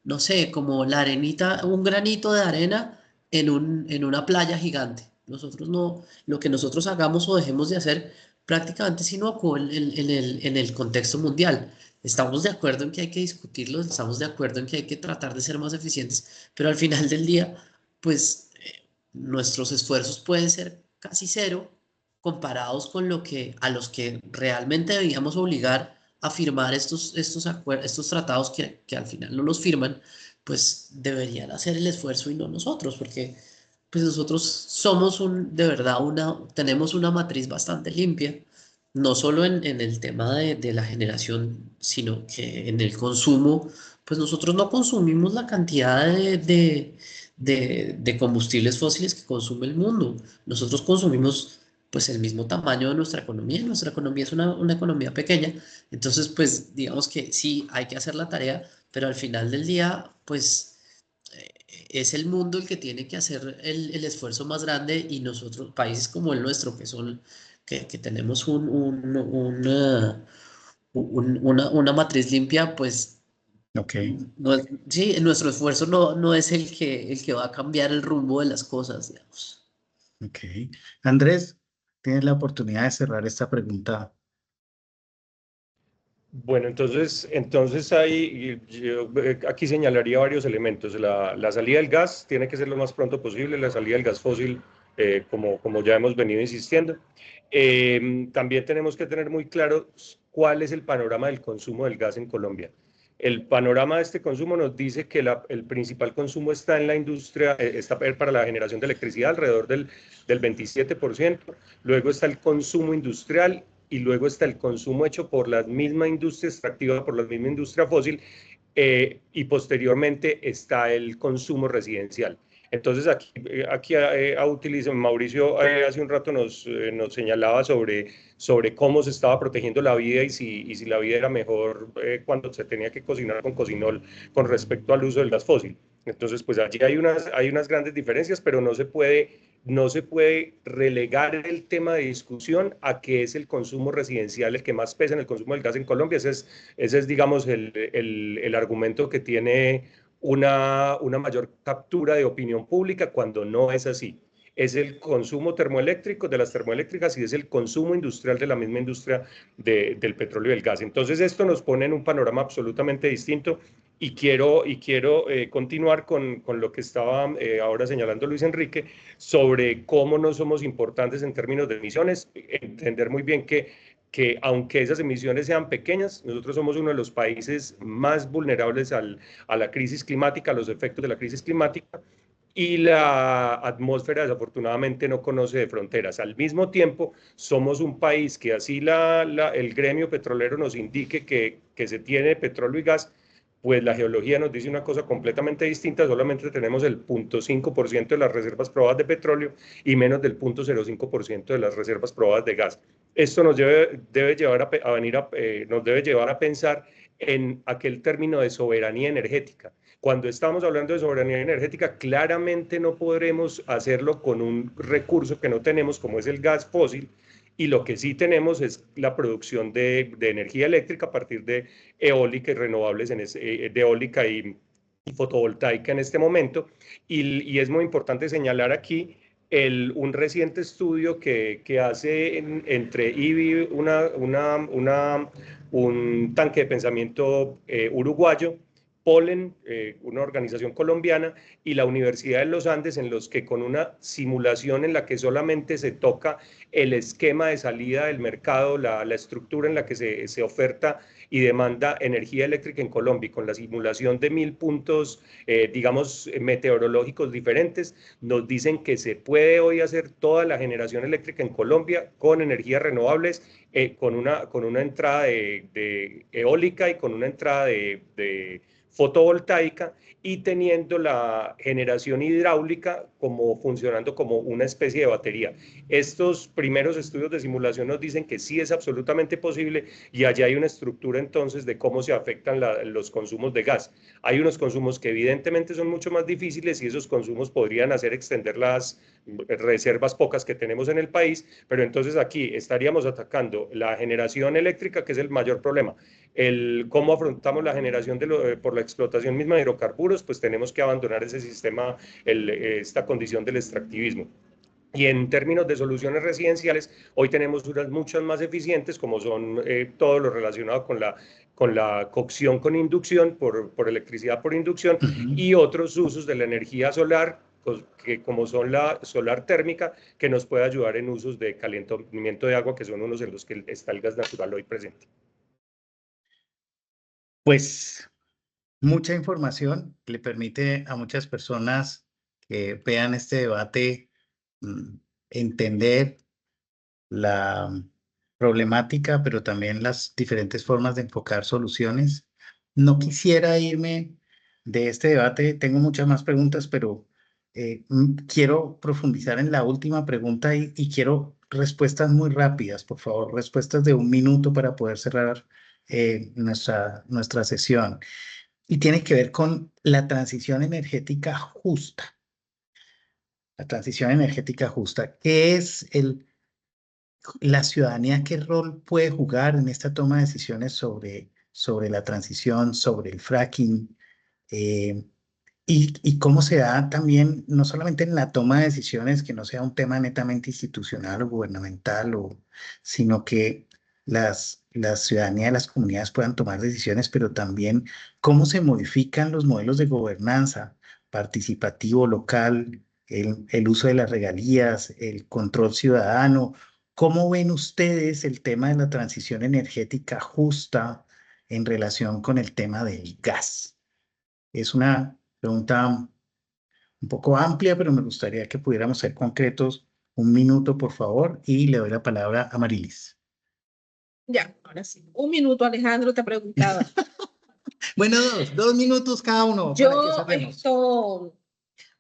no sé, como la arenita, un granito de arena en una playa gigante. Nosotros no, lo que nosotros hagamos o dejemos de hacer prácticamente es inocuo en el contexto mundial. Estamos de acuerdo en que hay que discutirlo, estamos de acuerdo en que hay que tratar de ser más eficientes, pero al final del día, pues nuestros esfuerzos pueden ser casi cero comparados con a los que realmente debíamos obligar a firmar estos tratados que al final no los firman, pues deberían hacer el esfuerzo y no nosotros, porque pues nosotros somos de verdad tenemos una matriz bastante limpia, no solo en el tema de la generación, sino que en el consumo, pues nosotros no consumimos la cantidad de combustibles fósiles que consume el mundo. Nosotros consumimos pues el mismo tamaño de nuestra economía. Nuestra economía es una economía pequeña, entonces pues digamos que sí hay que hacer la tarea, pero al final del día pues es el mundo el que tiene que hacer el esfuerzo más grande y nosotros, países como el nuestro, que tenemos una matriz limpia, pues Ok, no sí, nuestro esfuerzo no es el que va a cambiar el rumbo de las cosas, digamos. ok. Andrés, tienes la oportunidad de cerrar esta pregunta. Bueno, entonces yo aquí señalaría varios elementos. La salida del gas tiene que ser lo más pronto posible, la salida del gas fósil, como ya hemos venido insistiendo. También tenemos que tener muy claro cuál es el panorama del consumo del gas en Colombia. El panorama de este consumo nos dice que el principal consumo está en la industria, está para la generación de electricidad alrededor del 27%, luego está el consumo industrial y luego está el consumo hecho por la misma industria extractiva, por la misma industria fósil, y posteriormente está el consumo residencial. Entonces aquí Mauricio hace un rato nos señalaba sobre cómo se estaba protegiendo la vida y si la vida era mejor cuando se tenía que cocinar con cocinol con respecto al uso del gas fósil. Entonces, pues allí hay unas grandes diferencias, pero no se puede relegar el tema de discusión a que es el consumo residencial el que más pesa en el consumo del gas en Colombia. Ese es digamos, el argumento que tiene una mayor captura de opinión pública cuando no es así. Es el consumo termoeléctrico de las termoeléctricas y es el consumo industrial de la misma industria del petróleo y el gas. Entonces esto nos pone en un panorama absolutamente distinto y quiero continuar con lo que estaba ahora señalando Luis Enrique sobre cómo no somos importantes en términos de emisiones, entender muy bien que aunque esas emisiones sean pequeñas, nosotros somos uno de los países más vulnerables a la crisis climática, a los efectos de la crisis climática, y la atmósfera desafortunadamente no conoce de fronteras. Al mismo tiempo, somos un país que así el gremio petrolero nos indique que se tiene petróleo y gas, pues la geología nos dice una cosa completamente distinta, solamente tenemos el 0.5% de las reservas probadas de petróleo y menos del 0.05% de las reservas probadas de gas. Esto nos debe llevar nos debe llevar a pensar en aquel término de soberanía energética. Cuando estamos hablando de soberanía energética, claramente no podremos hacerlo con un recurso que no tenemos, como es el gas fósil, y lo que sí tenemos es la producción de energía eléctrica a partir de eólica y renovables, de eólica y fotovoltaica en este momento. Y es muy importante señalar aquí un reciente estudio que hace entre IBI, un tanque de pensamiento uruguayo, Polen, una organización colombiana, y la Universidad de los Andes, en los que con una simulación en la que solamente se toca el esquema de salida del mercado, la estructura en la que se oferta y demanda energía eléctrica en Colombia, y con la simulación de 1000 puntos, digamos, meteorológicos diferentes, nos dicen que se puede hoy hacer toda la generación eléctrica en Colombia con energías renovables, con una entrada de eólica y con una entrada de fotovoltaica, y teniendo la generación hidráulica funcionando como una especie de batería. Estos primeros estudios de simulación nos dicen que sí es absolutamente posible, y allá hay una estructura entonces de cómo se afectan los consumos de gas. Hay unos consumos que evidentemente son mucho más difíciles, y esos consumos podrían hacer extender las reservas pocas que tenemos en el país, pero entonces aquí estaríamos atacando la generación eléctrica, que es el mayor problema. Cómo afrontamos la generación por la explotación misma de hidrocarburos, pues tenemos que abandonar ese sistema, esta condición del extractivismo. Y en términos de soluciones residenciales, hoy tenemos unas muchas más eficientes, como son todo lo relacionado con la cocción con inducción, por electricidad por inducción, y otros usos de la energía solar, como son la solar térmica, que nos puede ayudar en usos de calentamiento de agua, que son unos en los que está el gas natural hoy presente. Pues mucha información le permite a muchas personas que vean este debate entender la problemática, pero también las diferentes formas de enfocar soluciones. No quisiera irme de este debate, tengo muchas más preguntas, pero quiero profundizar en la última pregunta y quiero respuestas muy rápidas, por favor, respuestas de 1 minuto para poder cerrar nuestra sesión. Y tiene que ver con la transición energética justa. La transición energética justa. ¿Qué es la ciudadanía? ¿Qué rol puede jugar en esta toma de decisiones sobre la transición, sobre el fracking? Y cómo se da también, no solamente en la toma de decisiones, que no sea un tema netamente institucional o gubernamental, sino que la ciudadanía, las comunidades puedan tomar decisiones, pero también cómo se modifican los modelos de gobernanza participativo, local, el uso de las regalías, el control ciudadano. ¿Cómo ven ustedes el tema de la transición energética justa en relación con el tema del gas? Es una pregunta un poco amplia, pero me gustaría que pudiéramos ser concretos. 1 minuto, por favor, y le doy la palabra a Marilis. Ya, ahora sí. 1 minuto, Alejandro, te preguntaba. Bueno, 2 minutos cada uno para que cerremos.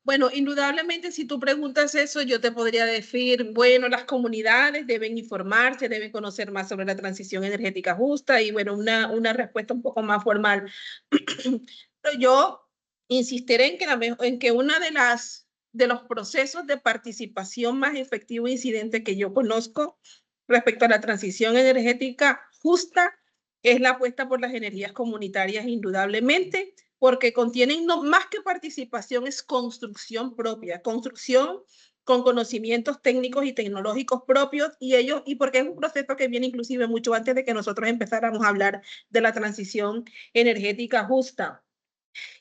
Bueno, indudablemente si tú preguntas eso, yo te podría decir, bueno, las comunidades deben informarse, deben conocer más sobre la transición energética justa y bueno, una respuesta un poco más formal. Pero yo insistiré en que una de los procesos de participación más efectivo e incidente que yo conozco respecto a la transición energética justa es la apuesta por las energías comunitarias, indudablemente, porque contienen no más que participación, es construcción propia, construcción con conocimientos técnicos y tecnológicos propios y porque es un proceso que viene inclusive mucho antes de que nosotros empezáramos a hablar de la transición energética justa.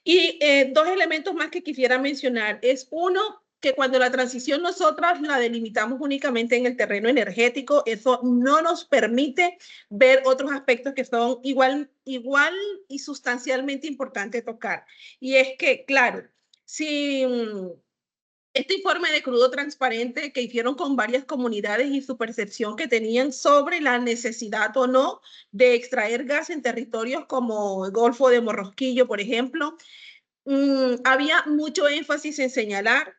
Y 2 elementos más que quisiera mencionar es uno, que cuando la transición nosotros la delimitamos únicamente en el terreno energético, eso no nos permite ver otros aspectos que son igual y sustancialmente importantes tocar. Y es que, claro, si este informe de crudo transparente que hicieron con varias comunidades y su percepción que tenían sobre la necesidad o no de extraer gas en territorios como el Golfo de Morrosquillo, por ejemplo, había mucho énfasis en señalar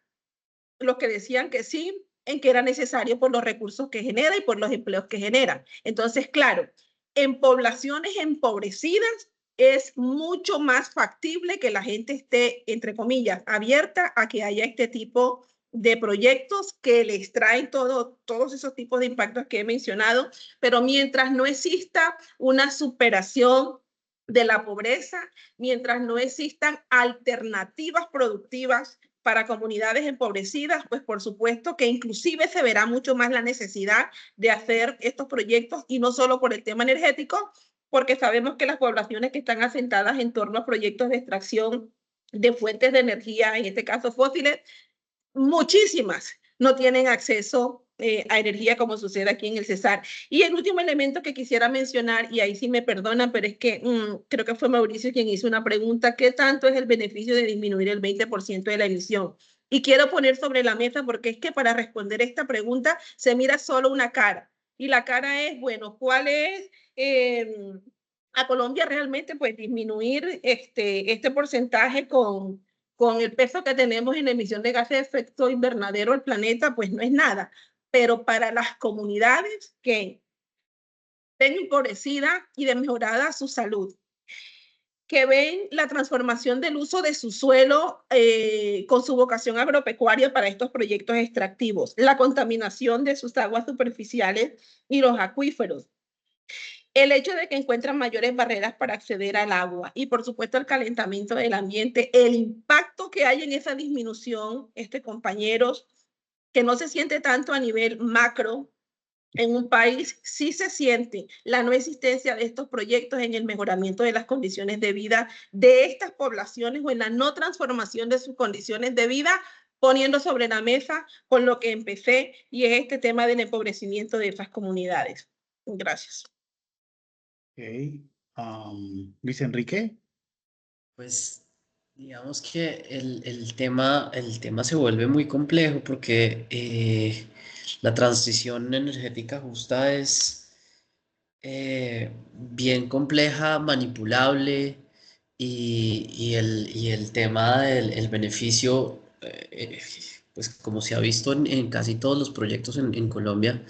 los que decían que sí, en que era necesario por los recursos que genera y por los empleos que genera. Entonces, claro, en poblaciones empobrecidas es mucho más factible que la gente esté, entre comillas, abierta a que haya este tipo de proyectos que les traen todos esos tipos de impactos que he mencionado, pero mientras no exista una superación de la pobreza, mientras no existan alternativas productivas para comunidades empobrecidas, pues por supuesto que inclusive se verá mucho más la necesidad de hacer estos proyectos y no solo por el tema energético, porque sabemos que las poblaciones que están asentadas en torno a proyectos de extracción de fuentes de energía, en este caso fósiles, muchísimas no tienen acceso a energía como sucede aquí en el Cesar. Y el último elemento que quisiera mencionar, y ahí sí me perdonan, pero es que creo que fue Mauricio quien hizo una pregunta, ¿qué tanto es el beneficio de disminuir el 20% de la emisión? Y quiero poner sobre la mesa, porque es que para responder esta pregunta se mira solo una cara. Y la cara es, bueno, ¿cuál es a Colombia realmente pues disminuir este porcentaje con el peso que tenemos en emisión de gases de efecto invernadero al planeta, pues no es nada. Pero para las comunidades que ven empobrecida y desmejorada su salud, que ven la transformación del uso de su suelo con su vocación agropecuaria para estos proyectos extractivos, la contaminación de sus aguas superficiales y los acuíferos, el hecho de que encuentran mayores barreras para acceder al agua y, por supuesto, el calentamiento del ambiente, el impacto que hay en esa disminución, compañeros, que no se siente tanto a nivel macro en un país, sí se siente la no existencia de estos proyectos en el mejoramiento de las condiciones de vida de estas poblaciones o en la no transformación de sus condiciones de vida, poniendo sobre la mesa con lo que empecé y es este tema del empobrecimiento de esas comunidades. Gracias. Okay. Luis Enrique. Pues digamos que el tema se vuelve muy complejo porque la transición energética justa es bien compleja, manipulable y el tema del el beneficio pues como se ha visto en casi todos los proyectos en Colombia,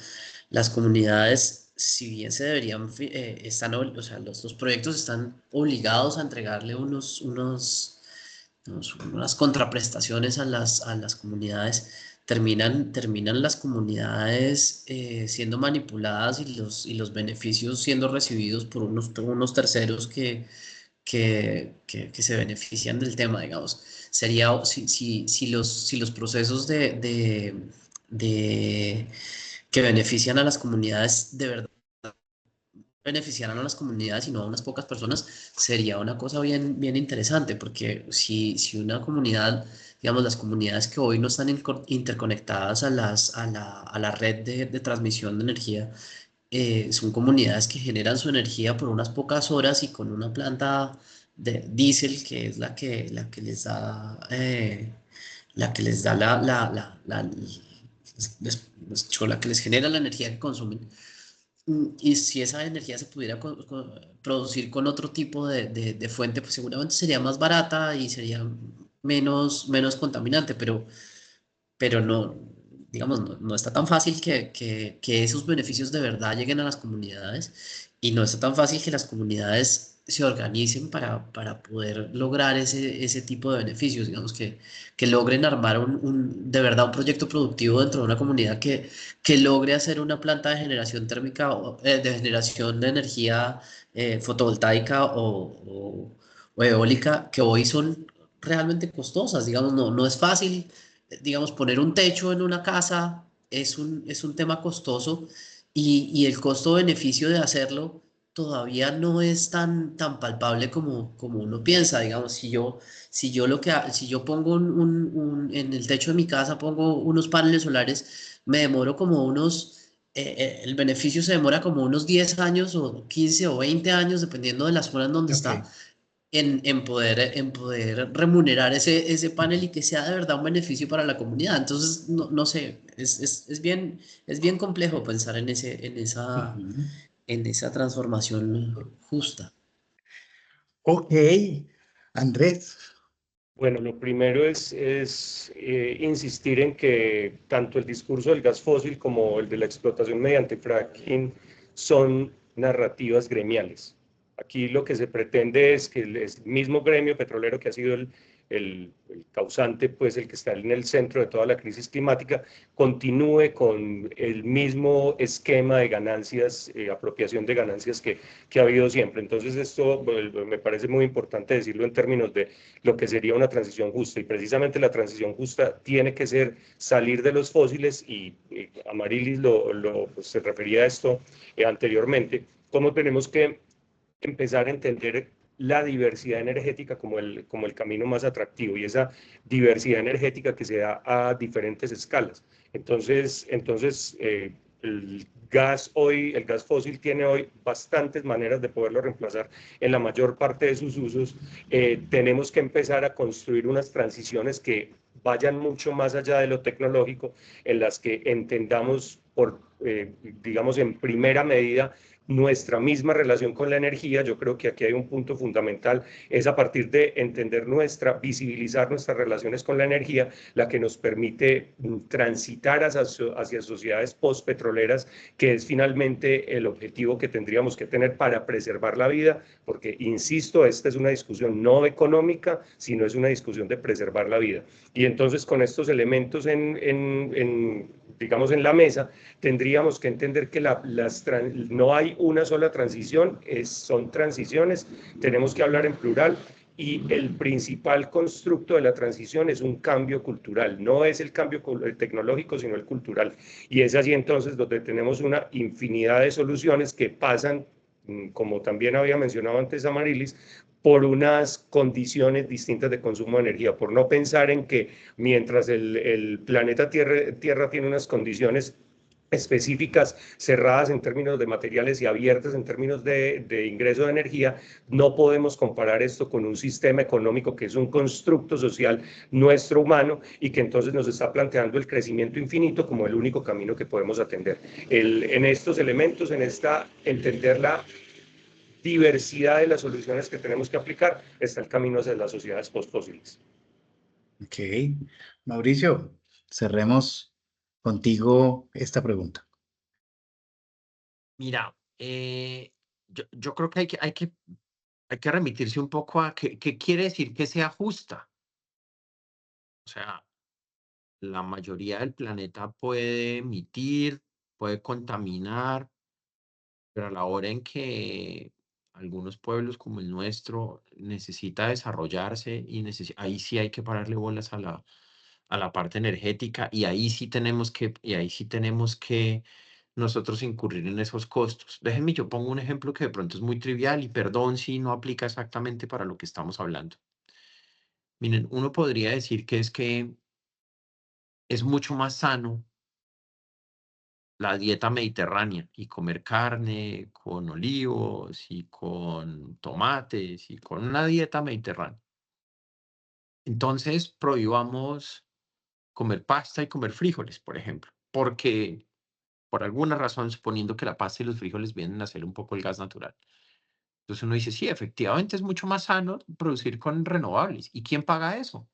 las comunidades, si bien se deberían, o sea, los proyectos están obligados a entregarle unas contraprestaciones a las comunidades, terminan las comunidades siendo manipuladas y los beneficios siendo recibidos por unos terceros que se benefician del tema, digamos. Sería, si los procesos de- que benefician a las comunidades de verdad beneficiaran a las comunidades y no a unas pocas personas, sería una cosa bien interesante, porque si una comunidad, digamos, las comunidades que hoy no están interconectadas a la red de transmisión de energía, son comunidades que generan su energía por unas pocas horas y con una planta de diésel que es la que les da, la que les da la que les genera la energía que consumen. Y si esa energía se pudiera producir con otro tipo de fuente, pues seguramente sería más barata y sería menos contaminante, pero no, digamos, no está tan fácil que esos beneficios de verdad lleguen a las comunidades y no está tan fácil que las comunidades se organicen para poder lograr ese tipo de beneficios, digamos, que logren armar de verdad un proyecto productivo dentro de una comunidad que logre hacer una planta de generación térmica, de generación de energía fotovoltaica o eólica, que hoy son realmente costosas, digamos, no es fácil, digamos, poner un techo en una casa es un tema costoso y el costo-beneficio de hacerlo todavía no es tan palpable como uno piensa. Digamos, si yo pongo en el techo de mi casa, pongo unos paneles solares, me demoro como el beneficio se demora como unos 10 años o 15 o 20 años, dependiendo de la zona en donde está Ok. en poder remunerar ese panel y que sea de verdad un beneficio para la comunidad. Entonces, no sé, es bien complejo pensar Ujú. en esa transformación justa. Ok, Andrés. Bueno, lo primero es insistir en que tanto el discurso del gas fósil como el de la explotación mediante fracking son narrativas gremiales. Aquí lo que se pretende es que el mismo gremio petrolero que ha sido el causante, pues el que está en el centro de toda la crisis climática, continúe con el mismo esquema de ganancias, apropiación de ganancias que ha habido siempre. Entonces esto me parece muy importante decirlo en términos de lo que sería una transición justa. Y precisamente la transición justa tiene que ser salir de los fósiles y Amarilis pues, se refería a esto anteriormente, cómo tenemos que empezar a entender la diversidad energética como como el camino más atractivo y esa diversidad energética que se da a diferentes escalas. El el gas fósil tiene hoy bastantes maneras de poderlo reemplazar en la mayor parte de sus usos. Tenemos que empezar a construir unas transiciones que vayan mucho más allá de lo tecnológico, en las que entendamos digamos, en primera medida nuestra misma relación con la energía. Yo creo que aquí hay un punto fundamental, es a partir de entender visibilizar nuestras relaciones con la energía, la que nos permite transitar hacia sociedades postpetroleras, que es finalmente el objetivo que tendríamos que tener para preservar la vida, porque, insisto, esta es una discusión no económica, sino es una discusión de preservar la vida. Y entonces, con estos elementos digamos, en la mesa, tendríamos que entender que no hay una sola transición, son transiciones, tenemos que hablar en plural, y el principal constructo de la transición es un cambio cultural, no es el cambio tecnológico, sino el cultural. Y es allí entonces donde tenemos una infinidad de soluciones que pasan, como también había mencionado antes Amarilis, por unas condiciones distintas de consumo de energía, por no pensar en que mientras el planeta Tierra tiene unas condiciones específicas, cerradas en términos de materiales y abiertas en términos de ingreso de energía, no podemos comparar esto con un sistema económico que es un constructo social nuestro humano y que entonces nos está planteando el crecimiento infinito como el único camino que podemos atender. En estos elementos, entender la diversidad de las soluciones que tenemos que aplicar, está el camino hacia las sociedades postfósiles. Ok. Mauricio. cerremos contigo esta pregunta. Mira, yo creo que hay que remitirse un poco a qué quiere decir que sea justa. O sea, la mayoría del planeta puede emitir, puede contaminar, pero a la hora en que algunos pueblos como el nuestro necesita desarrollarse y ahí sí hay que pararle bolas a la parte energética y ahí sí tenemos que nosotros incurrir en esos costos. Déjenme, yo pongo un ejemplo que de pronto es muy trivial y perdón si no aplica exactamente para lo que estamos hablando. Miren, uno podría decir que es mucho más sano la dieta mediterránea y comer carne con olivos y con tomates y con una dieta mediterránea. Entonces, prohibamos comer pasta y comer frijoles, por ejemplo, porque por alguna razón, suponiendo que la pasta y los frijoles vienen a ser un poco el gas natural. Entonces uno dice, sí, efectivamente es mucho más sano producir con renovables. ¿Y quién paga eso?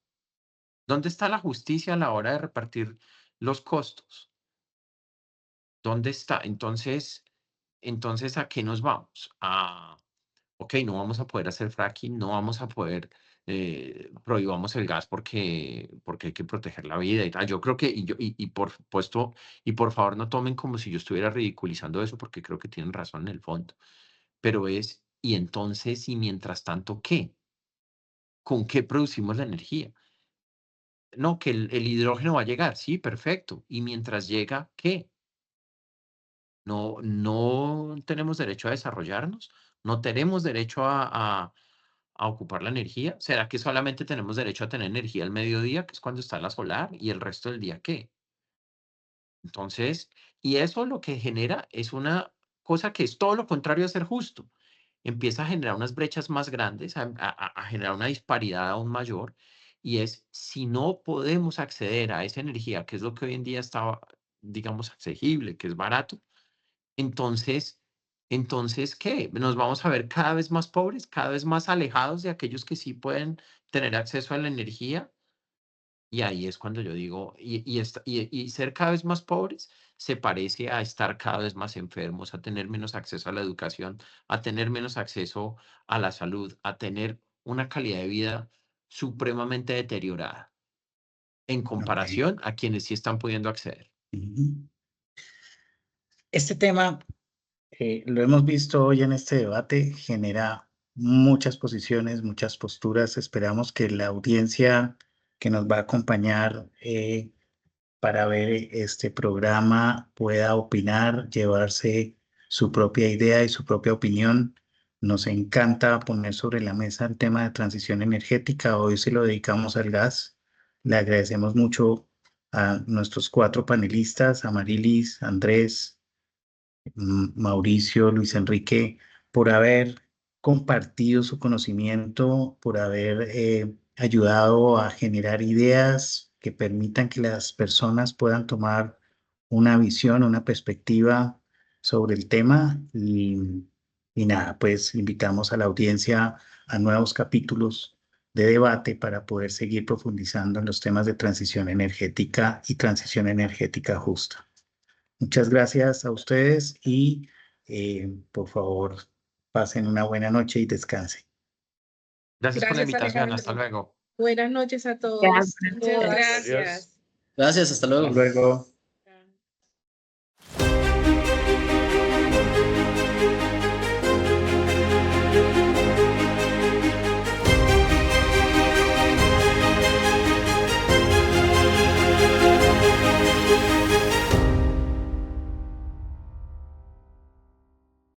¿Dónde está la justicia a la hora de repartir los costos? ¿Dónde está? Entonces, ¿a qué nos vamos? Ok, no vamos a poder hacer fracking, no vamos a poder, prohibamos el gas porque hay que proteger la vida y tal. Yo creo que, y por supuesto, y por favor no tomen como si yo estuviera ridiculizando eso, porque creo que tienen razón en el fondo. Pero y entonces, y mientras tanto, ¿qué? ¿Con qué producimos la energía? No, que el hidrógeno va a llegar, sí, perfecto. Y mientras llega, ¿qué? No tenemos derecho a desarrollarnos, no tenemos derecho a ocupar la energía. ¿Será que solamente tenemos derecho a tener energía al mediodía, que es cuando está la solar, y el resto del día qué? Entonces, y eso lo que genera es una cosa que es todo lo contrario a ser justo. Empieza a generar unas brechas más grandes, a generar una disparidad aún mayor, y es si no podemos acceder a esa energía, que es lo que hoy en día está, digamos, accesible, que es barato, entonces, ¿qué? Nos vamos a ver cada vez más pobres, cada vez más alejados de aquellos que sí pueden tener acceso a la energía. Y ahí es cuando yo digo, y ser cada vez más pobres se parece a estar cada vez más enfermos, a tener menos acceso a la educación, a tener menos acceso a la salud, a tener una calidad de vida supremamente deteriorada en Okay. comparación a quienes sí están pudiendo acceder. Este tema, lo hemos visto hoy en este debate, genera muchas posiciones, muchas posturas. Esperamos que la audiencia que nos va a acompañar para ver este programa pueda opinar, llevarse su propia idea y su propia opinión. Nos encanta poner sobre la mesa el tema de transición energética. Hoy se lo dedicamos al gas. Le agradecemos mucho a nuestros 4 panelistas, a Marilis, Andrés, Mauricio, Luis Enrique, por haber compartido su conocimiento, por haber ayudado a generar ideas que permitan que las personas puedan tomar una visión, una perspectiva sobre el tema y nada, pues invitamos a la audiencia a nuevos capítulos de debate para poder seguir profundizando en los temas de transición energética y transición energética justa. Muchas gracias a ustedes y por favor pasen una buena noche y descansen. Gracias por la Gracias, invitación. Hasta Alejandro. luego. Buenas noches a todos. Gracias. Muchas gracias. Gracias, hasta luego. Hasta luego.